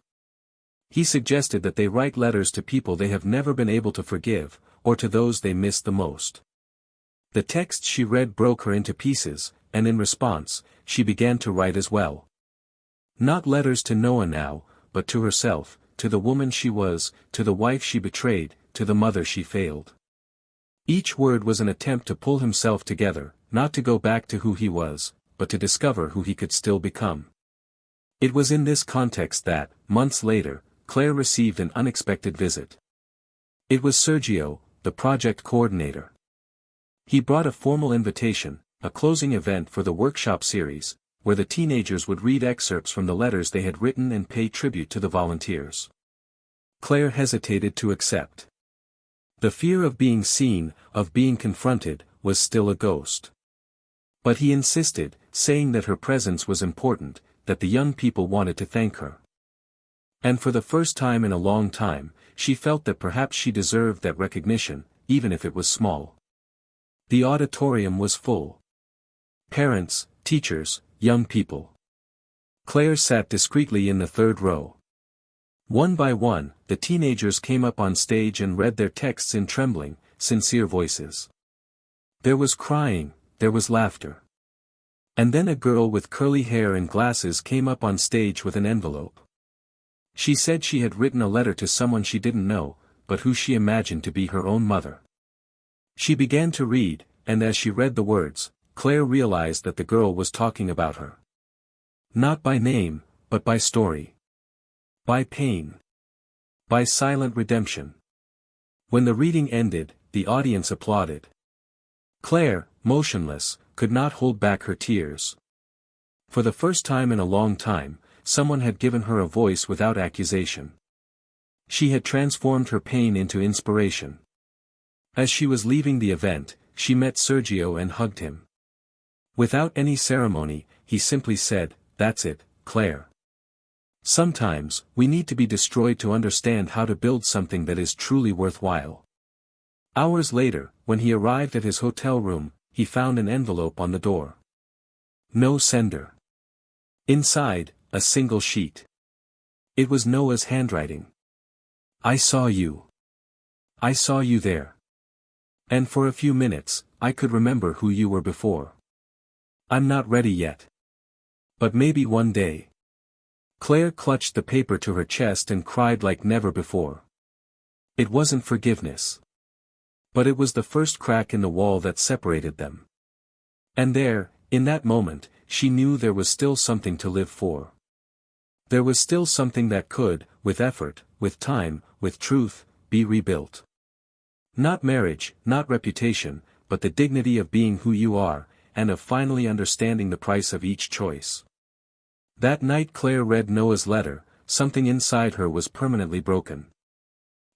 He suggested that they write letters to people they have never been able to forgive, or to those they miss the most. The texts she read broke her into pieces, and in response, she began to write as well. Not letters to Noah now, but to herself, to the woman she was, to the wife she betrayed, to the mother she failed. Each word was an attempt to pull himself together, not to go back to who he was, but to discover who he could still become. It was in this context that, months later, Claire received an unexpected visit. It was Sergio, the project coordinator. He brought a formal invitation, a closing event for the workshop series, where the teenagers would read excerpts from the letters they had written and pay tribute to the volunteers. Claire hesitated to accept. The fear of being seen, of being confronted, was still a ghost. But he insisted, saying that her presence was important, that the young people wanted to thank her. And for the first time in a long time, she felt that perhaps she deserved that recognition, even if it was small. The auditorium was full. Parents, teachers, young people. Claire sat discreetly in the third row. One by one, the teenagers came up on stage and read their texts in trembling, sincere voices. There was crying, there was laughter. And then a girl with curly hair and glasses came up on stage with an envelope. She said she had written a letter to someone she didn't know, but who she imagined to be her own mother. She began to read, and as she read the words, Claire realized that the girl was talking about her. Not by name, but by story. By pain. By silent redemption. When the reading ended, the audience applauded. Claire, motionless, could not hold back her tears. For the first time in a long time, someone had given her a voice without accusation. She had transformed her pain into inspiration. As she was leaving the event, she met Sergio and hugged him. Without any ceremony, he simply said, "That's it, Claire. Sometimes, we need to be destroyed to understand how to build something that is truly worthwhile." Hours later, when he arrived at his hotel room, he found an envelope on the door. No sender. Inside, a single sheet. It was Noah's handwriting. "I saw you. I saw you there. And for a few minutes, I could remember who you were before. I'm not ready yet. But maybe one day." Claire clutched the paper to her chest and cried like never before. It wasn't forgiveness. But it was the first crack in the wall that separated them. And there, in that moment, she knew there was still something to live for. There was still something that could, with effort, with time, with truth, be rebuilt. Not marriage, not reputation, but the dignity of being who you are, and of finally understanding the price of each choice. That night Claire read Noah's letter, something inside her was permanently broken.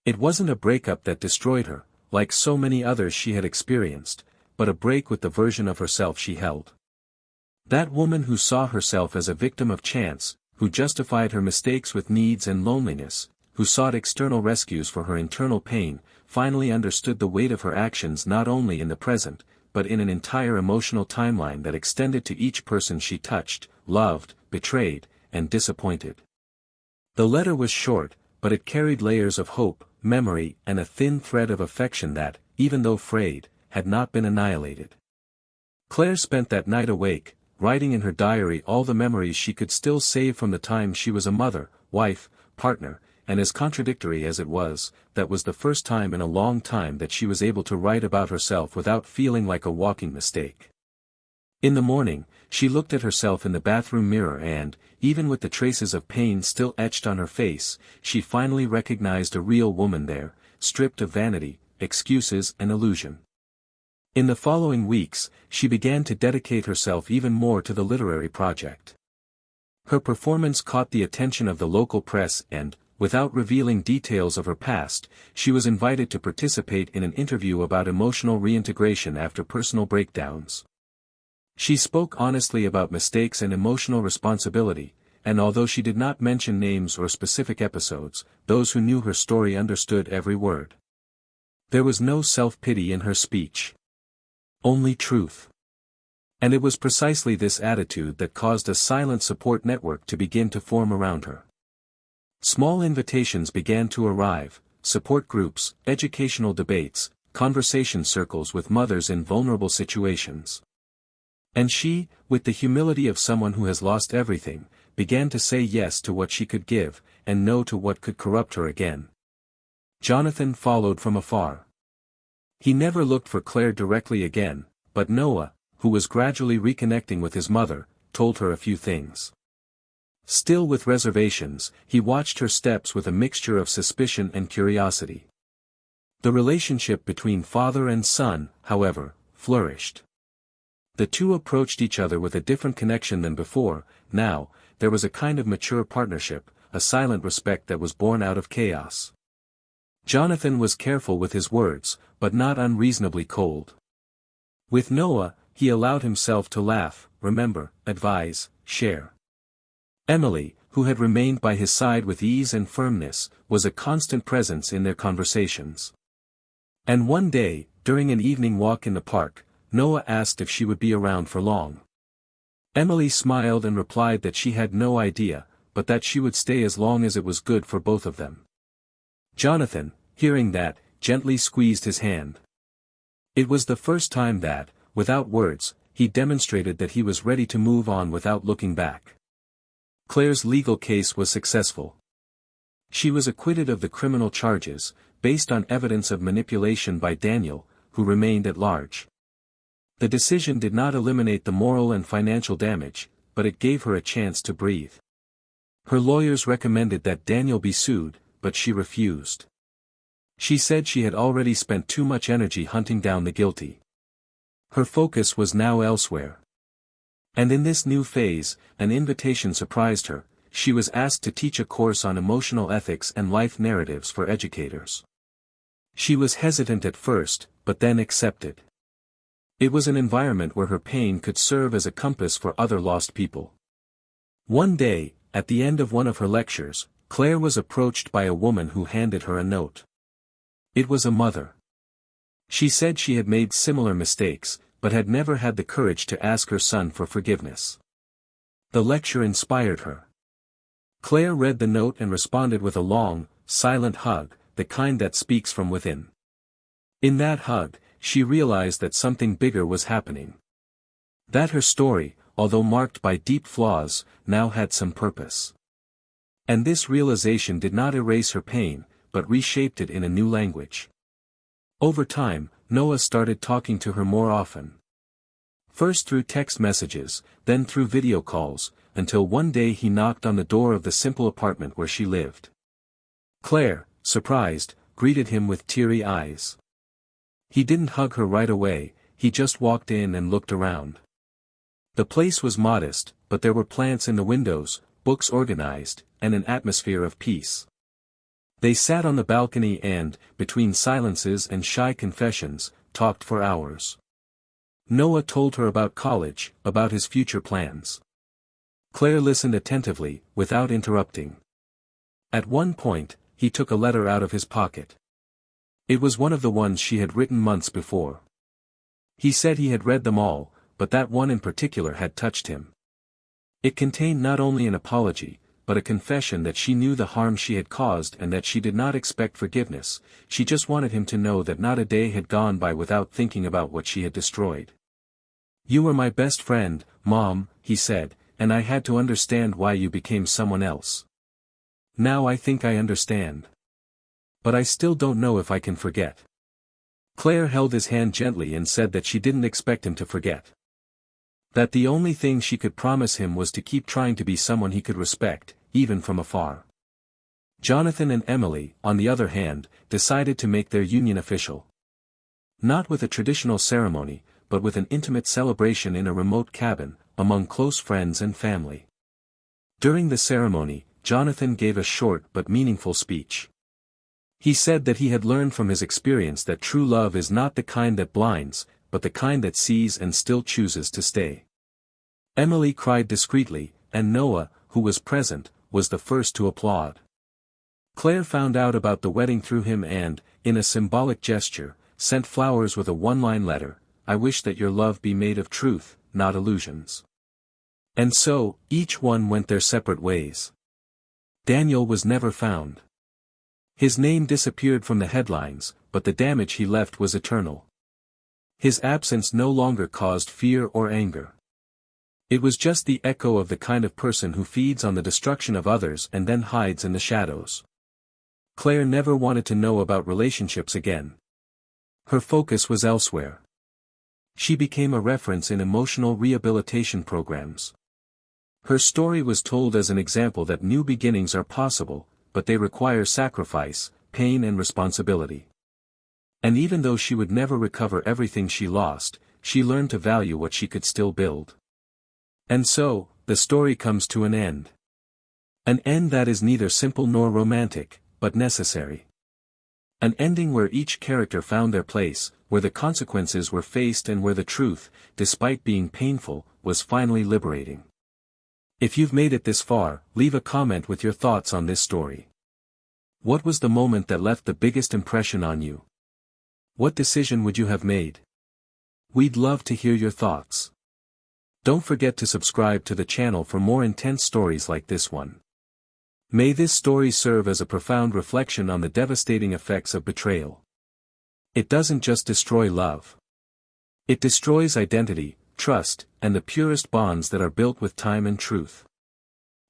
It wasn't a breakup that destroyed her, like so many others she had experienced, but a break with the version of herself she held. That woman who saw herself as a victim of chance, who justified her mistakes with needs and loneliness, who sought external rescues for her internal pain, finally understood the weight of her actions not only in the present, but in an entire emotional timeline that extended to each person she touched, loved, betrayed, and disappointed. The letter was short, but it carried layers of hope, memory, and a thin thread of affection that, even though frayed, had not been annihilated. Claire spent that night awake, writing in her diary all the memories she could still save from the time she was a mother, wife, partner, and as contradictory as it was, that was the first time in a long time that she was able to write about herself without feeling like a walking mistake. In the morning, she looked at herself in the bathroom mirror and, even with the traces of pain still etched on her face, she finally recognized a real woman there, stripped of vanity, excuses and illusion. In the following weeks, she began to dedicate herself even more to the literary project. Her performance caught the attention of the local press and, without revealing details of her past, she was invited to participate in an interview about emotional reintegration after personal breakdowns. She spoke honestly about mistakes and emotional responsibility, and although she did not mention names or specific episodes, those who knew her story understood every word. There was no self-pity in her speech. Only truth. And it was precisely this attitude that caused a silent support network to begin to form around her. Small invitations began to arrive, support groups, educational debates, conversation circles with mothers in vulnerable situations. And she, with the humility of someone who has lost everything, began to say yes to what she could give, and no to what could corrupt her again. Jonathan followed from afar. He never looked for Claire directly again, but Noah, who was gradually reconnecting with his mother, told her a few things. Still with reservations, he watched her steps with a mixture of suspicion and curiosity. The relationship between father and son, however, flourished. The two approached each other with a different connection than before. Now, there was a kind of mature partnership, a silent respect that was born out of chaos. Jonathan was careful with his words, but not unreasonably cold. With Noah, he allowed himself to laugh, remember, advise, share. Emily, who had remained by his side with ease and firmness, was a constant presence in their conversations. And one day, during an evening walk in the park, Noah asked if she would be around for long. Emily smiled and replied that she had no idea, but that she would stay as long as it was good for both of them. Jonathan, hearing that, gently squeezed his hand. It was the first time that, without words, he demonstrated that he was ready to move on without looking back. Claire's legal case was successful. She was acquitted of the criminal charges, based on evidence of manipulation by Daniel, who remained at large. The decision did not eliminate the moral and financial damage, but it gave her a chance to breathe. Her lawyers recommended that Daniel be sued, but she refused. She said she had already spent too much energy hunting down the guilty. Her focus was now elsewhere. And in this new phase, an invitation surprised her. She was asked to teach a course on emotional ethics and life narratives for educators. She was hesitant at first, but then accepted. It was an environment where her pain could serve as a compass for other lost people. One day, at the end of one of her lectures, Claire was approached by a woman who handed her a note. It was a mother. She said she had made similar mistakes, but had never had the courage to ask her son for forgiveness. The lecture inspired her. Claire read the note and responded with a long, silent hug, the kind that speaks from within. In that hug, she realized that something bigger was happening. That her story, although marked by deep flaws, now had some purpose. And this realization did not erase her pain, but reshaped it in a new language. Over time, Noah started talking to her more often. First through text messages, then through video calls, until one day he knocked on the door of the simple apartment where she lived. Claire, surprised, greeted him with teary eyes. He didn't hug her right away, he just walked in and looked around. The place was modest, but there were plants in the windows, books organized, and an atmosphere of peace. They sat on the balcony and, between silences and shy confessions, talked for hours. Noah told her about college, about his future plans. Claire listened attentively, without interrupting. At one point, he took a letter out of his pocket. It was one of the ones she had written months before. He said he had read them all, but that one in particular had touched him. It contained not only an apology, but a confession that she knew the harm she had caused and that she did not expect forgiveness. She just wanted him to know that not a day had gone by without thinking about what she had destroyed. "You were my best friend, Mom," he said, "and I had to understand why you became someone else. Now I think I understand. But I still don't know if I can forget." Claire held his hand gently and said that she didn't expect him to forget. That the only thing she could promise him was to keep trying to be someone he could respect, even from afar. Jonathan and Emily, on the other hand, decided to make their union official. Not with a traditional ceremony, but with an intimate celebration in a remote cabin, among close friends and family. During the ceremony, Jonathan gave a short but meaningful speech. He said that he had learned from his experience that true love is not the kind that blinds, but the kind that sees and still chooses to stay. Emily cried discreetly, and Noah, who was present, was the first to applaud. Claire found out about the wedding through him and, in a symbolic gesture, sent flowers with a one-line letter, "I wish that your love be made of truth, not illusions." And so, each one went their separate ways. Daniel was never found. His name disappeared from the headlines, but the damage he left was eternal. His absence no longer caused fear or anger. It was just the echo of the kind of person who feeds on the destruction of others and then hides in the shadows. Claire never wanted to know about relationships again. Her focus was elsewhere. She became a reference in emotional rehabilitation programs. Her story was told as an example that new beginnings are possible, but they require sacrifice, pain and responsibility. And even though she would never recover everything she lost, she learned to value what she could still build. And so, the story comes to an end. An end that is neither simple nor romantic, but necessary. An ending where each character found their place, where the consequences were faced and where the truth, despite being painful, was finally liberating. If you've made it this far, leave a comment with your thoughts on this story. What was the moment that left the biggest impression on you? What decision would you have made? We'd love to hear your thoughts. Don't forget to subscribe to the channel for more intense stories like this one. May this story serve as a profound reflection on the devastating effects of betrayal. It doesn't just destroy love. It destroys identity, trust, and the purest bonds that are built with time and truth.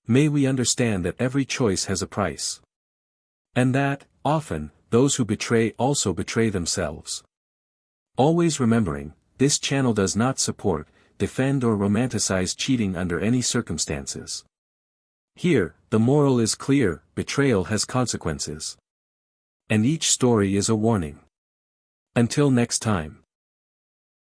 May we understand that every choice has a price. And that, often, those who betray also betray themselves. Always remembering, this channel does not support, defend or romanticize cheating under any circumstances. Here, the moral is clear: betrayal has consequences. And each story is a warning. Until next time.